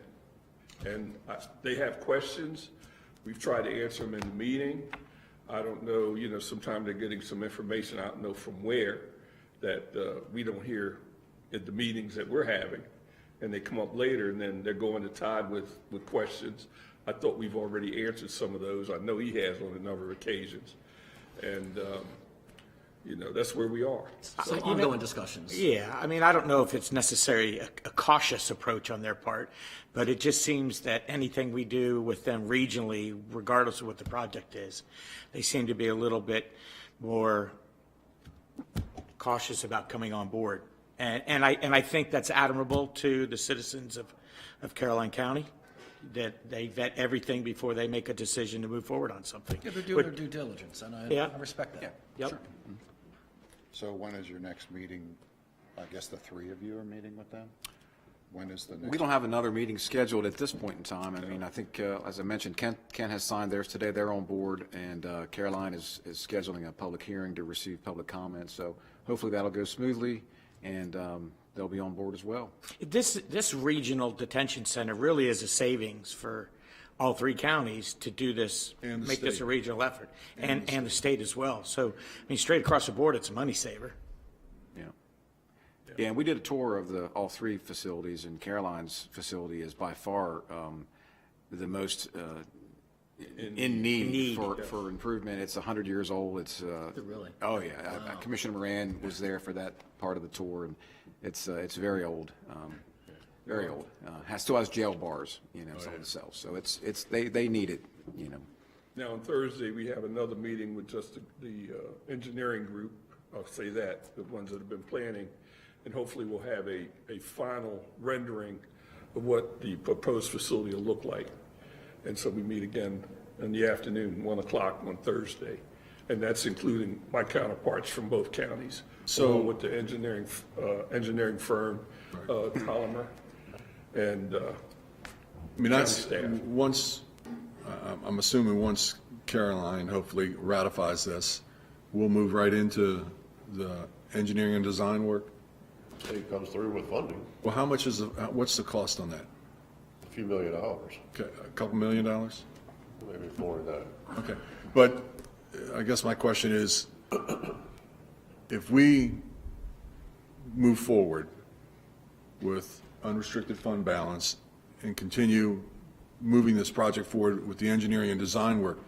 And they have questions. We've tried to answer them in the meeting. I don't know, you know, sometimes they're getting some information, I don't know from where, that we don't hear at the meetings that we're having. And they come up later, and then they're going to Todd with questions. I thought we've already answered some of those. I know he has on a number of occasions. And, you know, that's where we are. So ongoing discussions. Yeah, I mean, I don't know if it's necessarily a cautious approach on their part, but it just seems that anything we do with them regionally, regardless of what the project is, they seem to be a little bit more cautious about coming on board. And I think that's admirable to the citizens of Caroline County, that they vet everything before they make a decision to move forward on something. Yeah, they're doing their due diligence, and I respect that. Yep. Sure. So when is your next meeting? I guess the 3 of you are meeting with them? When is the next? We don't have another meeting scheduled at this point in time. I mean, I think, as I mentioned, Kent has signed theirs today. They're on board, and Caroline is scheduling a public hearing to receive public comments. So hopefully that'll go smoothly, and they'll be on board as well. This regional detention center really is a savings for all 3 counties to do this, make this a regional effort, and the state as well. So, I mean, straight across the board, it's a money saver. Yeah, and we did a tour of all 3 facilities, and Caroline's facility is by far the most in need for improvement. It's 100 years old. It's Really? Oh yeah, wow. Commissioner Moran was there for that part of the tour, and it's very old. Very old. Still has jail bars, you know, some of the cells. So they need it, you know. Now, on Thursday, we have another meeting with just the engineering group, I'll say that, the ones that have been planning, and hopefully we'll have a final rendering of what the proposed facility will look like. And so we meet again in the afternoon, 1 o'clock on Thursday. And that's including my counterparts from both counties. So along with the engineering firm, Collimer, and I mean, that's staff. once, I'm assuming once Caroline hopefully ratifies this, we'll move right into the engineering and design work. State comes through with funding, Well, how much is, what's the cost on that? a few $1 million, Okay, a couple $1 million? maybe more than that. Okay, but I guess my question is, if we move forward with unrestricted fund balance and continue moving this project forward with the engineering and design work,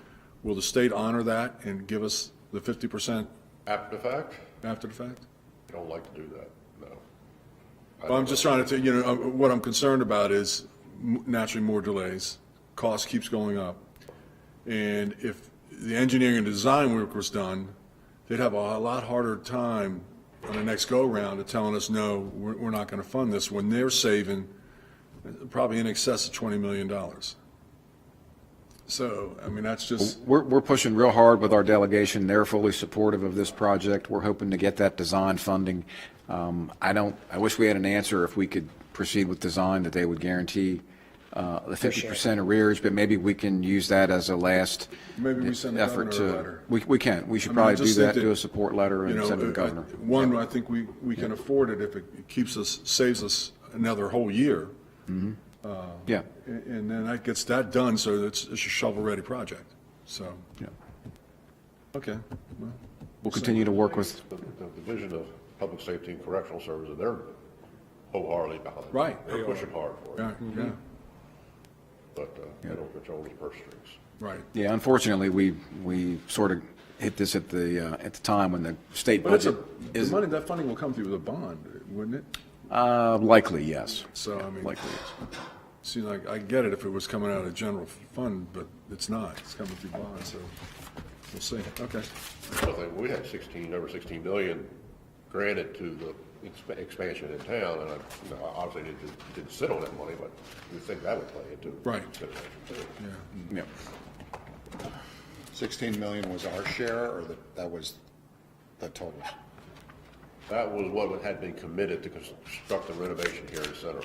will the state honor that and give us the 50% After the fact, after the fact? I don't like to do that, no. Well, I'm just trying to, you know, what I'm concerned about is naturally more delays, cost keeps going up. And if the engineering and design work was done, they'd have a lot harder time on the next go-round of telling us, no, we're not going to fund this, when they're saving probably in excess of $20 million. So, I mean, that's just, We're pushing real hard with our delegation. They're fully supportive of this project. We're hoping to get that design funding. I wish we had an answer if we could proceed with design that they would guarantee the 50% arrears, but maybe we can use that as a last maybe we send the effort governor a to. letter. We can. We should I mean, I probably do just think that, that, do a support letter and send it to the governor. One, I think we can afford it if it saves us another whole year. Yeah. And then that gets that done, so it's a shovel-ready project, so. Yeah. Okay. Well, We'll continue to work with. The Division of Public Safety and Correctional Services, they're wholeheartedly behind it. Right. They're pushing hard for it. Yeah, yeah, But they don't control the purse strings. right. Yeah, unfortunately, we sort of hit this at the time when the state But budget is that funding will come through with a bond, wouldn't it? likely, yes. So, I mean, Likely, yes. see, like, I get it if it was coming out of general fund, but it's not. It's coming through bond, so we'll see. Okay. I think we had over 16 million granted to the expansion in town, and obviously didn't sit on that money, but we think that would play into Right. consideration too. Yeah. 16 million was our share, or that was the total? That was what had been committed to construct the renovation here in Center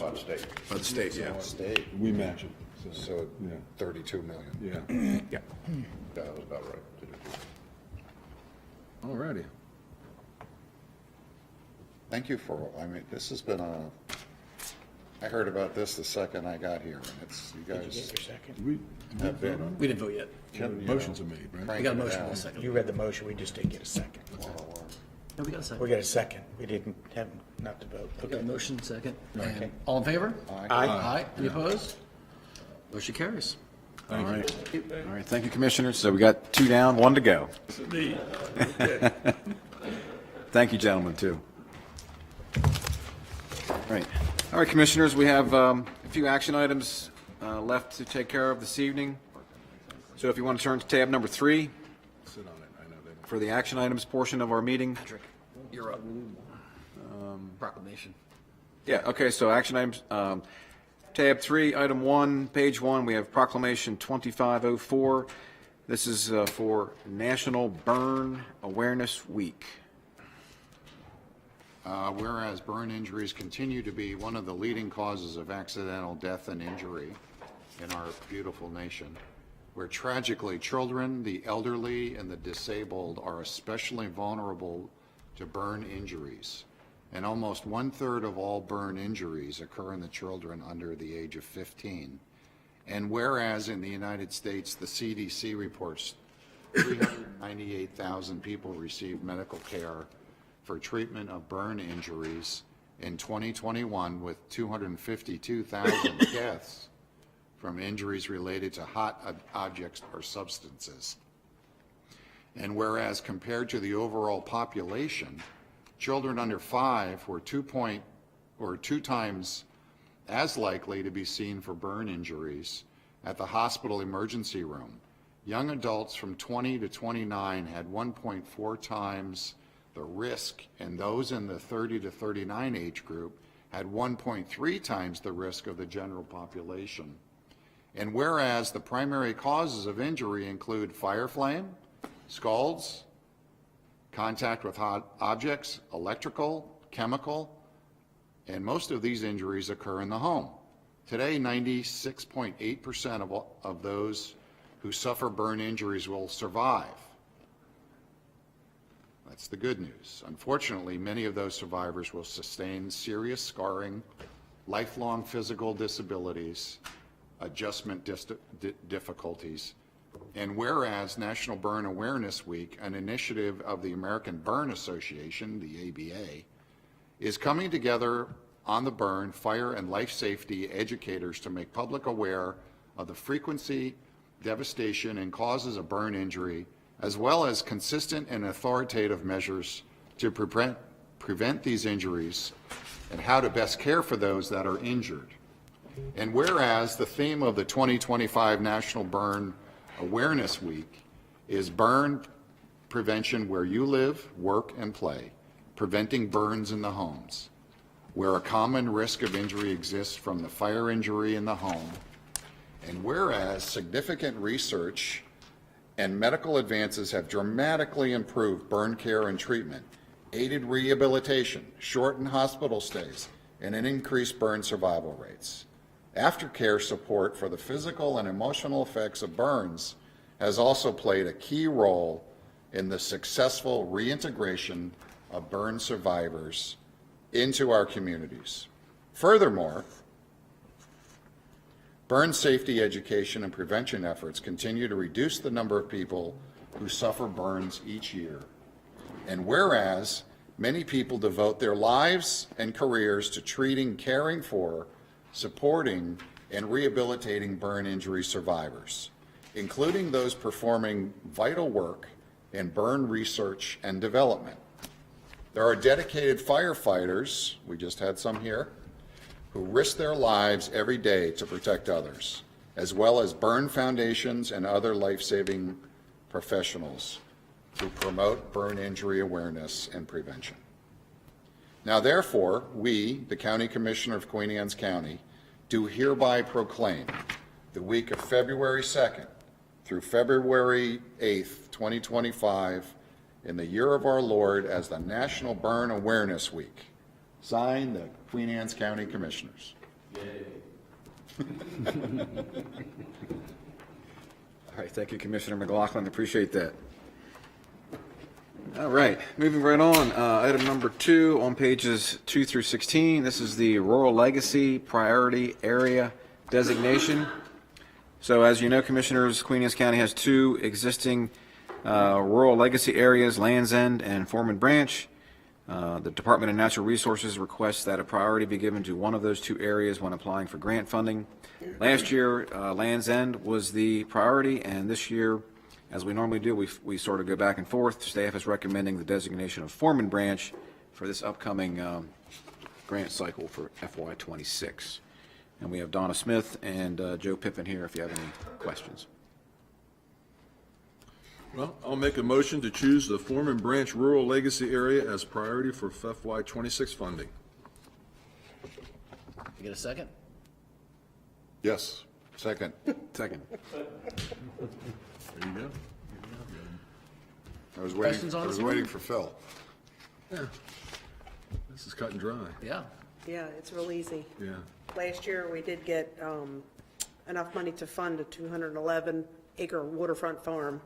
by the state. By the state, yeah. State, We match it. so Yeah. 32 million. Yeah. Yeah. Yeah, that was about right. All righty. Thank you for, I mean, this has been I heard about this the second I got here, and it's, you Did you guys get your second? We have been We didn't vote yet. motions are made, right? We got a cranking it motion in out. a second. You read the motion, we just didn't get a second. No, we got a second. We got a second. We didn't have, not to vote. We got a motion, second. Okay. And all in favor? Aye. Aye. Any opposed? Motion carries. All right. All right. Thank you, Commissioners. So we got 2 down, 1 to go. Thank you, gentlemen, too. Right. All right, Commissioners, we have a few action items left to take care of this evening. So if you want to turn to tab number 3 Sit on it. I know they don't. for the action items portion of our meeting. Patrick, you're up. Proclamation. Yeah, okay, so action items, tab 3, item 1, page 1, we have Proclamation 2504. This is for National Burn Awareness Week. Whereas burn injuries continue to be one of the leading causes of accidental death and injury in our beautiful nation, where tragically children, the elderly, and the disabled are especially vulnerable to burn injuries. And almost 1/3 of all burn injuries occur in the children under the age of 15. And whereas in the United States, the CDC reports 398,000 people received medical care for treatment of burn injuries in 2021, with 252,000 deaths from injuries related to hot objects or substances. And whereas compared to the overall population, children under 5 were 2 times as likely to be seen for burn injuries at the hospital emergency room. Young adults from 20 to 29 had 1.4 times the risk, and those in the 30 to 39 age group had 1.3 times the risk of the general population. And whereas the primary causes of injury include fire flame, scalds, contact with hot objects, electrical, chemical, and most of these injuries occur in the home. Today, 96.8% of those who suffer burn injuries will survive. That's the good news. Unfortunately, many of those survivors will sustain serious scarring, lifelong physical disabilities, adjustment difficulties. And whereas National Burn Awareness Week, an initiative of the American Burn Association, the ABA, is coming together on the burn, fire, and life safety educators to make public aware of the frequency, devastation, and causes of burn injury, as well as consistent and authoritative measures to prevent these injuries and how to best care for those that are injured. And whereas the theme of the 2025 National Burn Awareness Week is burn prevention where you live, work, and play, preventing burns in the homes, where a common risk of injury exists from the fire injury in the home, and whereas significant research and medical advances have dramatically improved burn care and treatment, aided rehabilitation, shortened hospital stays, and increased burn survival rates. Aftercare support for the physical and emotional effects of burns has also played a key role in the successful reintegration of burn survivors into our communities. Furthermore, burn safety education and prevention efforts continue to reduce the number of people who suffer burns each year. And whereas many people devote their lives and careers to treating, caring for, supporting, and rehabilitating burn injury survivors, including those performing vital work in burn research and development. There are dedicated firefighters, we just had some here, who risk their lives every day to protect others, as well as burn foundations and other life-saving professionals who promote burn injury awareness and prevention. Now, therefore, we, the County Commissioner of Queen Anne's County, do hereby proclaim the week of February 2nd through February 8th, 2025, in the year of our Lord as the National Burn Awareness Week. Signed, the Queen Anne's County Commissioners. All right, thank you, Commissioner McLaughlin. Appreciate that. All right, moving right on. Item number 2 on pages 2 through 16. This is the Rural Legacy Priority Area Designation. So as you know, Commissioners, Queen Anne's County has 2 existing rural legacy areas, Land's End and Foreman Branch. The Department of Natural Resources requests that a priority be given to one of those 2 areas when applying for grant funding. Last year, Land's End was the priority, and this year, as we normally do, we sort of go back and forth. Staff is recommending the designation of Foreman Branch for this upcoming grant cycle for FY26. And we have Donna Smith and Joe Pippin here if you have any questions. Well, I'll make a motion to choose the Foreman Branch Rural Legacy Area as priority for FY26 funding. You get a second? Yes, second. Second. There you go. I was Questions waiting, on I was this one? waiting for Phil. Yeah. This is cut and dry. Yeah. Yeah, it's real easy. Yeah. Last year, we did get enough money to fund a 211-acre waterfront farm,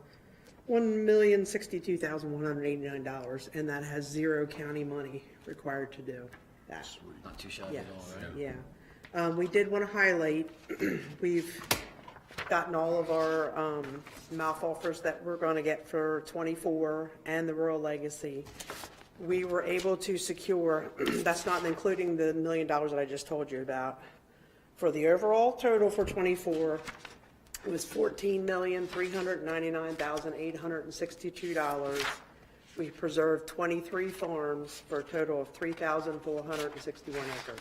$1,062,189, and that has 0 county money required to do that. Not too shabby Yes, at all, right? yeah. We did want to highlight, we've gotten all of our mouth offers that we're going to get for 24 and the rural legacy. We were able to secure, that's not including the $1 million that I just told you about. For the overall total for 24, it was $14,399,862. We preserved 23 farms for a total of 3,461 acres.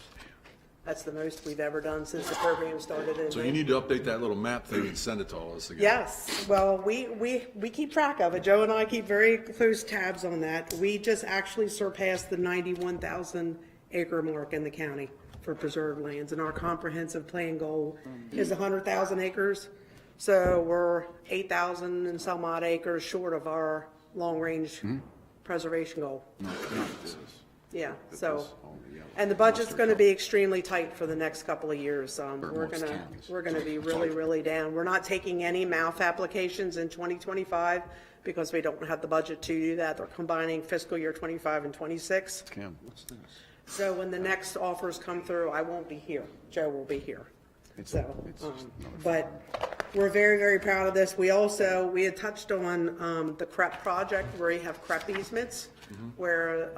That's the most we've ever done since the program started in. So you need to update that little map thing and send it to all of us again. Yes, well, we keep track of it. Joe and I keep very close tabs on that. We just actually surpassed the 91,000 acre mark in the county for preserved lands, and our comprehensive plan goal is 100,000 acres. So we're 8,000 and some odd acres short of our long-range preservation goal. Yeah, so, and the budget's going to be extremely tight for the next couple of years. We're going to be really down. We're not taking any MALF applications in 2025 because we don't have the budget to do that. They're combining fiscal year 25 and 26. Kim, what's this? So when the next offers come through, I won't be here. Joe will be here. But we're very proud of this. We had touched on the CREP project where you have CREP easements, where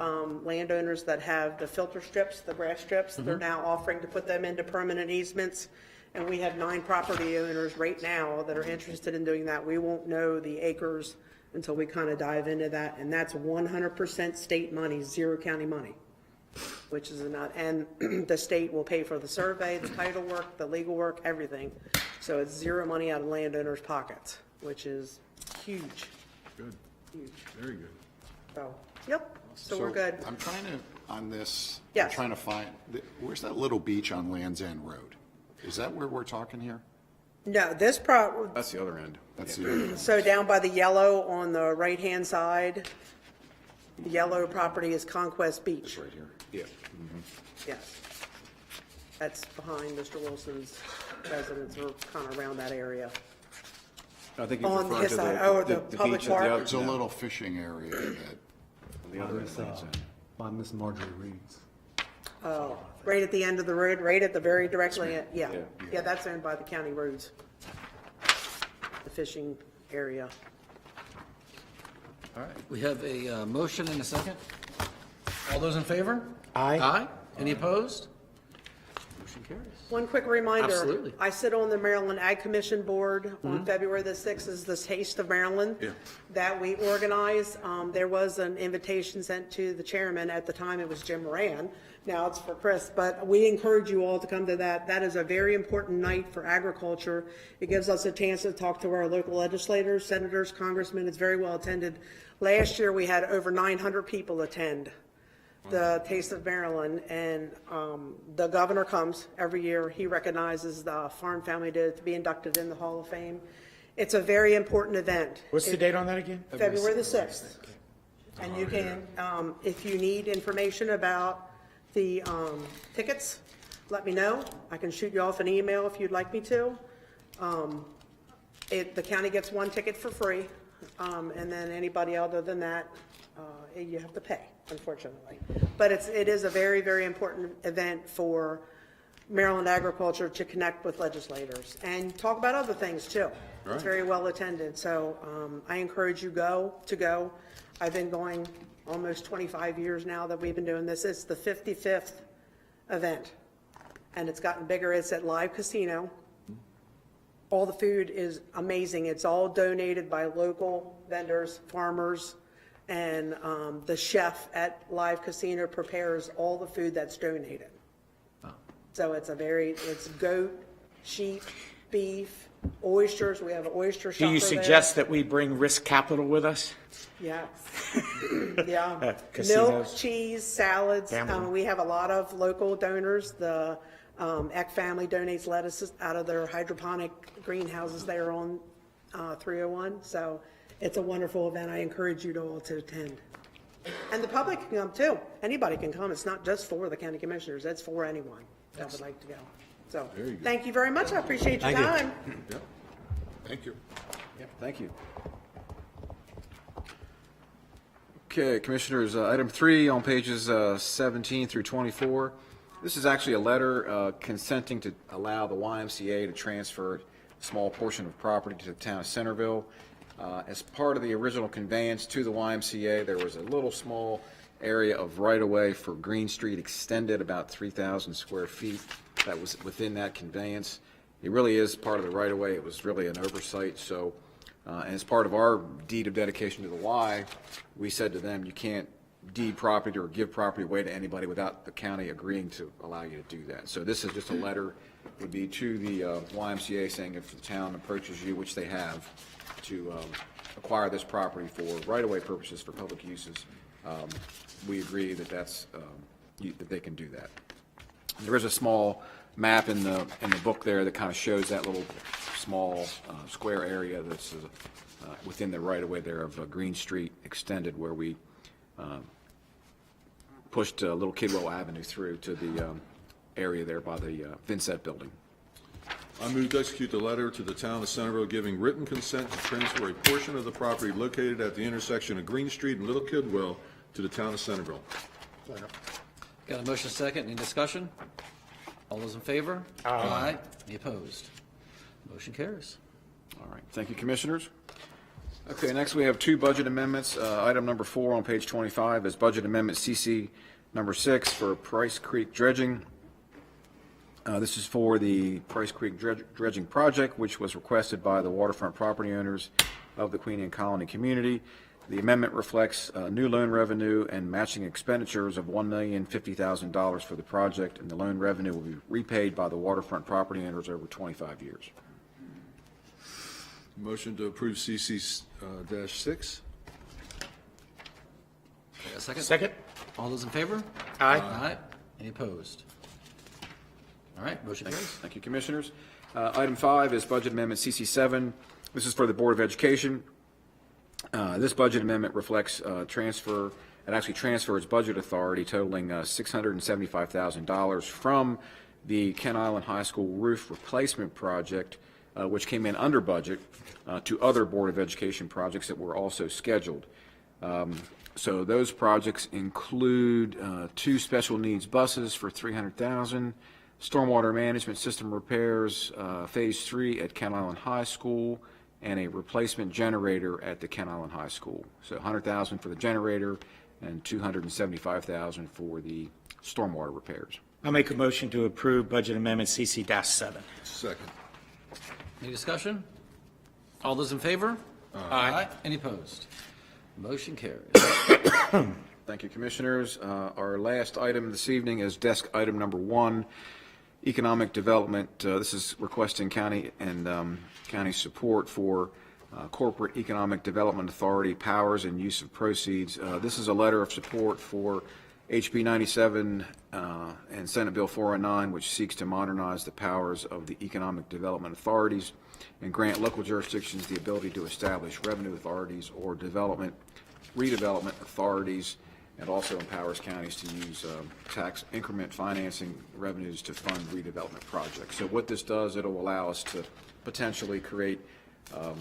landowners that have the filter strips, the grass strips, they're now offering to put them into permanent easements. And we have 9 property owners right now that are interested in doing that. We won't know the acres until we kind of dive into that. And that's 100% state money, 0 county money, which is not, and the state will pay for the survey, the title work, the legal work, everything. So it's 0 money out of landowners' pockets, which is huge. Good. huge. Very good. So, yep, so we're good. I'm trying to, on this, I'm Yes. trying to find, where's that little beach on Land's End Road? Is that where we're talking here? No, That's the other end. That's the, so down by the yellow on the right-hand side, the yellow property is Conquest Beach. Right here. Yeah. Yes. That's behind Mr. Wilson's residence, or kind of around that area. I think he's On referring his to side, oh, the public beach at the park? other- there's a little fishing area that, the other end of Land's End. By Miss Marjorie Reed's. Oh, right at the end of the road, right at the very directly, yeah. Yeah, that's owned by the county roads. The fishing area. All right, we have a motion and a second. All those in favor? Aye. Aye. Any opposed? Motion carries. One quick reminder. Absolutely. I sit on the Maryland Ag Commission Board. On February the 6th is the Taste of Maryland that we organize. There was an invitation sent to the chairman. At the time, it was Jim Moran. Now it's for Chris. But we encourage you all to come to that. That is a very important night for agriculture. It gives us a chance to talk to our local legislators, senators, congressmen. It's very well attended. Last year, we had over 900 people attend the Taste of Maryland, and the governor comes every year. He recognizes the farm family to be inducted in the Hall of Fame. It's a very important event. What's the date on that again? February the 6th. And you can, if you need information about the tickets, let me know. I can shoot you off an email if you'd like me to. The county gets one ticket for free, and then anybody other than that, you have to pay, unfortunately. But it is a very, very important event for Maryland agriculture to connect with legislators and talk about other things too. Right. It's very well attended, so I encourage you to go. I've been going almost 25 years now that we've been doing this. It's the 55th event, and it's gotten bigger. It's at Live Casino. All the food is amazing. It's all donated by local vendors, farmers, and the chef at Live Casino prepares all the food that's donated. So it's goat, sheep, beef, oysters. We have an oyster shopper Do you there. suggest that we bring risk capital with us? Yes. Yeah. Milk, Casinos. cheese, salads. Gambling. We have a lot of local donors. The Eck family donates lettuces out of their hydroponic greenhouses there on 301. So it's a wonderful event. I encourage you to all to attend. And the public can come too. Anybody can come. It's not just for the county commissioners. It's for anyone that would like to go. So thank you very much. I appreciate your time. Yep. Thank you. Yeah, thank you. Okay, Commissioners, item 3 on pages 17 through 24. This is actually a letter consenting to allow the YMCA to transfer a small portion of property to the town of Centerville. As part of the original conveyance to the YMCA, there was a little small area of right-of-way for Green Street extended about 3,000 square feet that was within that conveyance. It really is part of the right-of-way. It was really an oversight, so and as part of our deed of dedication to the Y, we said to them, you can't deed property or give property away to anybody without the county agreeing to allow you to do that. So this is just a letter, would be to the YMCA saying if the town approaches you, which they have, to acquire this property for right-of-way purposes for public uses, we agree that that they can do that. There is a small map in the book there that kind of shows that little small square area that's within the right-of-way there of Green Street extended, where we pushed Little Kidwell Avenue through to the area there by the Vincent Building. I move to execute the letter to the town of Centerville giving written consent to transfer a portion of the property located at the intersection of Green Street and Little Kidwell to the town of Centerville. Got a motion second. Any discussion? All those in favor? Aye. Any opposed? Motion carries. All right, thank you, Commissioners. Okay, next we have 2 budget amendments. Item number 4 on page 25 is Budget Amendment CC number 6 for Price Creek dredging. This is for the Price Creek dredging project, which was requested by the waterfront property owners of the Queen Anne Colony community. The amendment reflects new loan revenue and matching expenditures of $1,050,000 for the project, and the loan revenue will be repaid by the waterfront property owners over 25 years. Motion to approve CC-6. A second? Second? All those in favor? Aye. Aye. Any opposed? All right, motion carries. Thank you, Commissioners. Item 5 is Budget Amendment CC7. This is for the Board of Education. This budget amendment reflects it actually transfers budget authority totaling $675,000 from the Kent Island High School roof replacement project, which came in under budget, to other Board of Education projects that were also scheduled. So those projects include 2 special needs buses for $300,000, stormwater management system repairs, Phase 3 at Kent Island High School, and a replacement generator at the Kent Island High School. So $100,000 for the generator and $275,000 for the stormwater repairs. I'll make a motion to approve Budget Amendment CC-7. Second. Any discussion? All those in favor? Aye. Any opposed? Motion carries. Thank you, Commissioners. Our last item this evening is desk item number 1, Economic Development. This is requesting county and county support for Corporate Economic Development Authority powers and use of proceeds. This is a letter of support for HB 97 and Senate Bill 409, which seeks to modernize the powers of the economic development authorities and grant local jurisdictions the ability to establish revenue authorities or redevelopment authorities, and also empowers counties to use tax increment financing revenues to fund redevelopment projects. So what this does, it'll allow us to potentially create a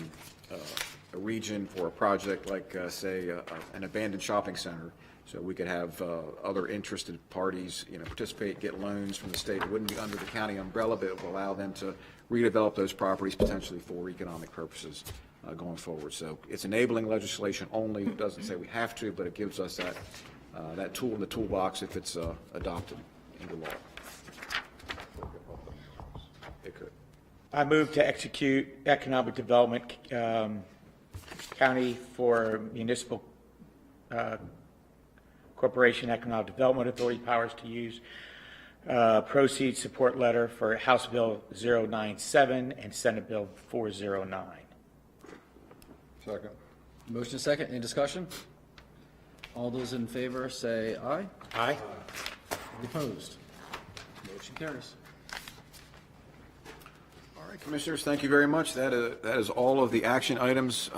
region for a project like, say, an abandoned shopping center. So we could have other interested parties, participate, get loans from the state. It wouldn't be under the county umbrella, but it will allow them to redevelop those properties potentially for economic purposes going forward. So it's enabling legislation only. It doesn't say we have to, but it gives us that tool in the toolbox if it's adopted into law. It could. I move to execute Economic Development County for Municipal Corporation Economic Development Authority powers to use proceeds support letter for House Bill 097 and Senate Bill 409. Second. Motion is second. Any discussion? All those in favor say aye. Aye. Any opposed? Motion carries. All right, Commissioners, thank you very much. That is all of the action items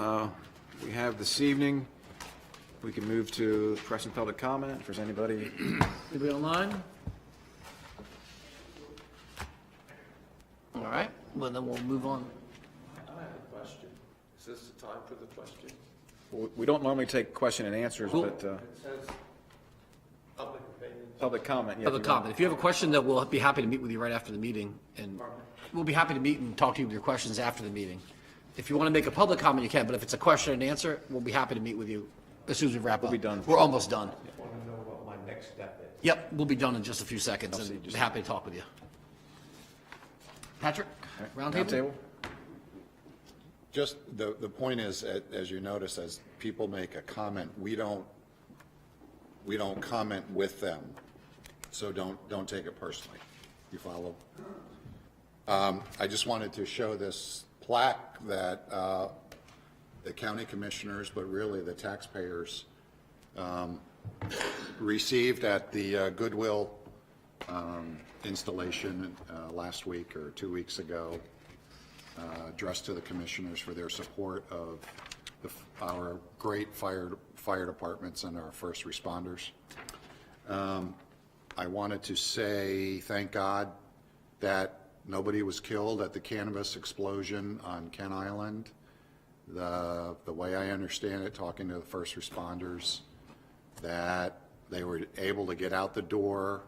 we have this evening. We can move to press and public comment if there's anybody. Anybody online? All right, well, then we'll move on. I have a question. Is this the time for the question? We don't normally take question and answers, but It says public opinion. public comment. Yeah, Public comment. If you have a question, that we'll be happy to meet with you right after the meeting, and we'll be happy to meet and talk to you with your questions after the meeting. If you want to make a public comment, you can, but if it's a question and answer, we'll be happy to meet with you as soon as we wrap up. We'll be done. We're almost done. I want to know what my next step is. Yep, we'll be done in just a few seconds, and be happy to talk with you. Patrick, round table? Just, the point is, as you notice, as people make a comment, we don't comment with them, so don't take it personally. You follow? I just wanted to show this plaque that the county commissioners, but really the taxpayers, received at the Goodwill installation last week or 2 weeks ago, addressed to the commissioners for their support of our great fire departments and our first responders. I wanted to say thank God that nobody was killed at the cannabis explosion on Kent Island. The way I understand it, talking to the first responders, that they were able to get out the door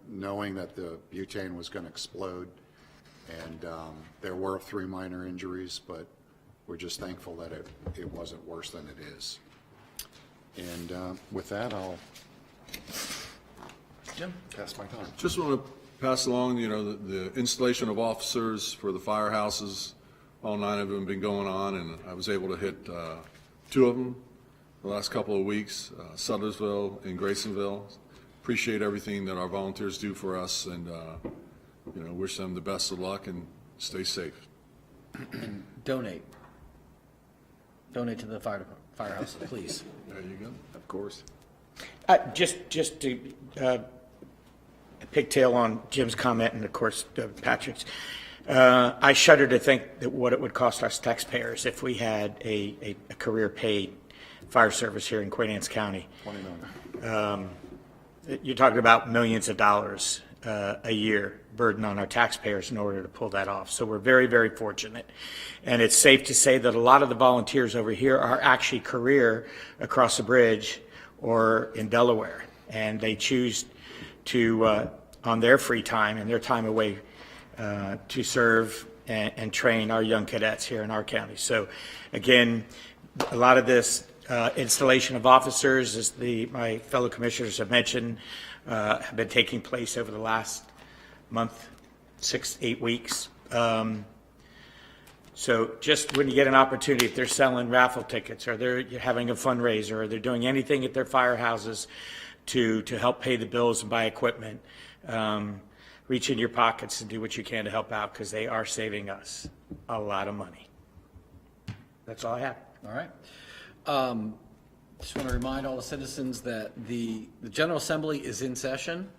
knowing that the butane was going to explode. And there were 3 minor injuries, but we're just thankful that it wasn't worse than it is. And with that, I'll pass my time. Just want to pass along, the installation of officers for the firehouses. All 9 of them have been going on, and I was able to hit 2 of them the last couple of weeks, Sudlersville and Graysonville. Appreciate everything that our volunteers do for us, and wish them the best of luck and stay safe. And donate. Donate to the firehouse, please. There you go. Of course. Just to pigtail on Jim's comment and, of course, Patrick's, I shudder to think that what it would cost us taxpayers if we had a career-paid fire service here in Queen Anne's County. You're talking about millions of dollars a year burden on our taxpayers in order to pull that off. So we're very, very fortunate. And it's safe to say that a lot of the volunteers over here are actually career across the bridge or in Delaware. And they choose to, on their free time and their time away, to serve and train our young cadets here in our county. So again, a lot of this installation of officers, as my fellow commissioners have mentioned, have been taking place over the last month, 6-8 weeks. So just when you get an opportunity, if they're selling raffle tickets or they're having a fundraiser or they're doing anything at their firehouses to help pay the bills and buy equipment, reach in your pockets and do what you can to help out, because they are saving us a lot of money. That's all I have. All right. Just want to remind all the citizens that the General Assembly is in session.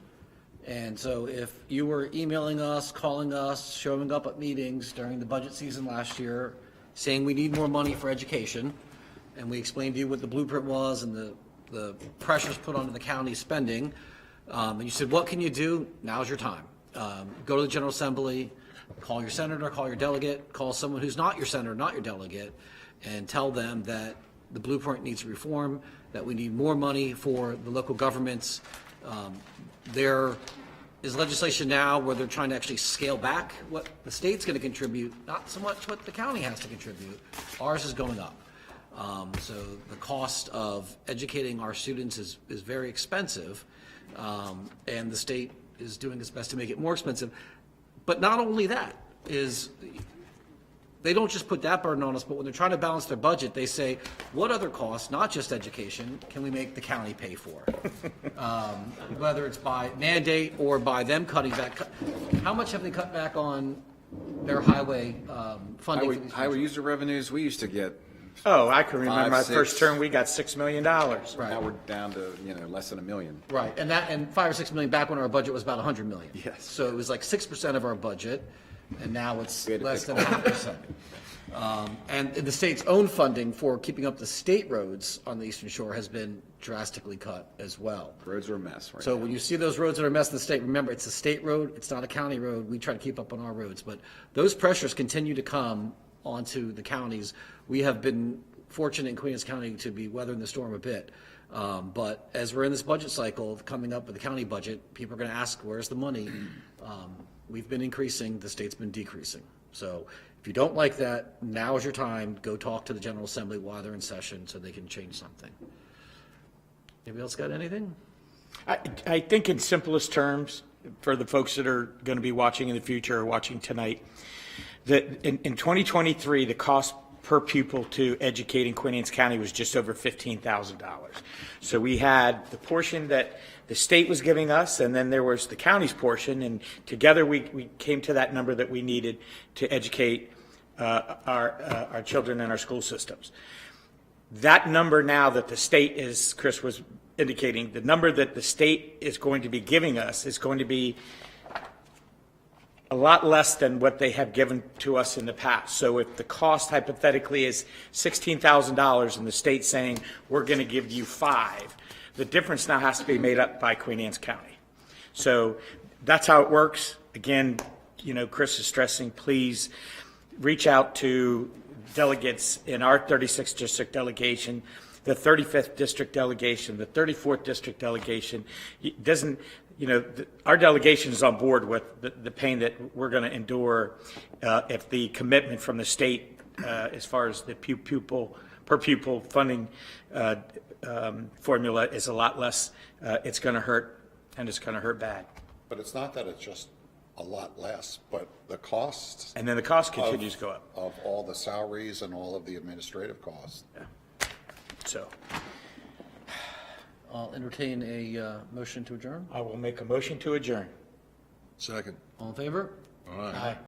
And so if you were emailing us, calling us, showing up at meetings during the budget season last year, saying we need more money for education, and we explained to you what the blueprint was and the pressures put onto the county spending, and you said, what can you do? Now's your time. Go to the General Assembly, call your senator, call your delegate, call someone who's not your senator, not your delegate, and tell them that the blueprint needs reform, that we need more money for the local governments. There is legislation now where they're trying to actually scale back what the state's going to contribute, not so much what the county has to contribute. Ours is going up. So the cost of educating our students is very expensive, and the state is doing its best to make it more expensive. But not only that, is they don't just put that burden on us, but when they're trying to balance their budget, they say, what other costs, not just education, can we make the county pay for? Whether it's by mandate or by them cutting back. How much have they cut back on their highway funding? For these Highway user revenues, we used to get. Oh, I can remember my 5, 6. first term, we got $6 million. Right. Now we're down to, less than $1 million. Right, and 5 or 6 million back when our budget was about 100 million. Yes. So it was like 6% of our budget, and now it's less than 0.5%. And the state's own funding for keeping up the state roads on the Eastern Shore has been drastically cut as well. Roads are a mess right So now. when you see those roads that are a mess in the state, remember, it's a state road, it's not a county road. We try to keep up on our roads, but those pressures continue to come onto the counties. We have been fortunate in Queen Anne's County to be weathering the storm a bit. But as we're in this budget cycle coming up with the county budget, people are going to ask, where's the money? We've been increasing, the state's been decreasing. So if you don't like that, now is your time. Go talk to the General Assembly while they're in session so they can change something. Anybody else got anything? I think in simplest terms, for the folks that are going to be watching in the future or watching tonight, that in 2023, the cost per pupil to educate in Queen Anne's County was just over $15,000. So we had the portion that the state was giving us, and then there was the county's portion, and together we came to that number that we needed to educate our children in our school systems. That number now that the state is, Chris was indicating, the number that the state is going to be giving us is going to be a lot less than what they have given to us in the past. So if the cost hypothetically is $16,000 and the state's saying, we're going to give you $5,000, the difference now has to be made up by Queen Anne's County. So that's how it works. Again, Chris is stressing, please reach out to delegates in our 36th district delegation, the 35th district delegation, the 34th district delegation. It doesn't, our delegation is on board with the pain that we're going to endure if the commitment from the state as far as the per pupil funding formula is a lot less. It's going to hurt, and it's going to hurt bad. But it's not that it's just a lot less, but the cost. And then the cost continues to go up. Of all the salaries and all of the administrative costs. Yeah. So. I'll entertain a motion to adjourn. I will make a motion to adjourn. Second. All in favor? All right. Aye.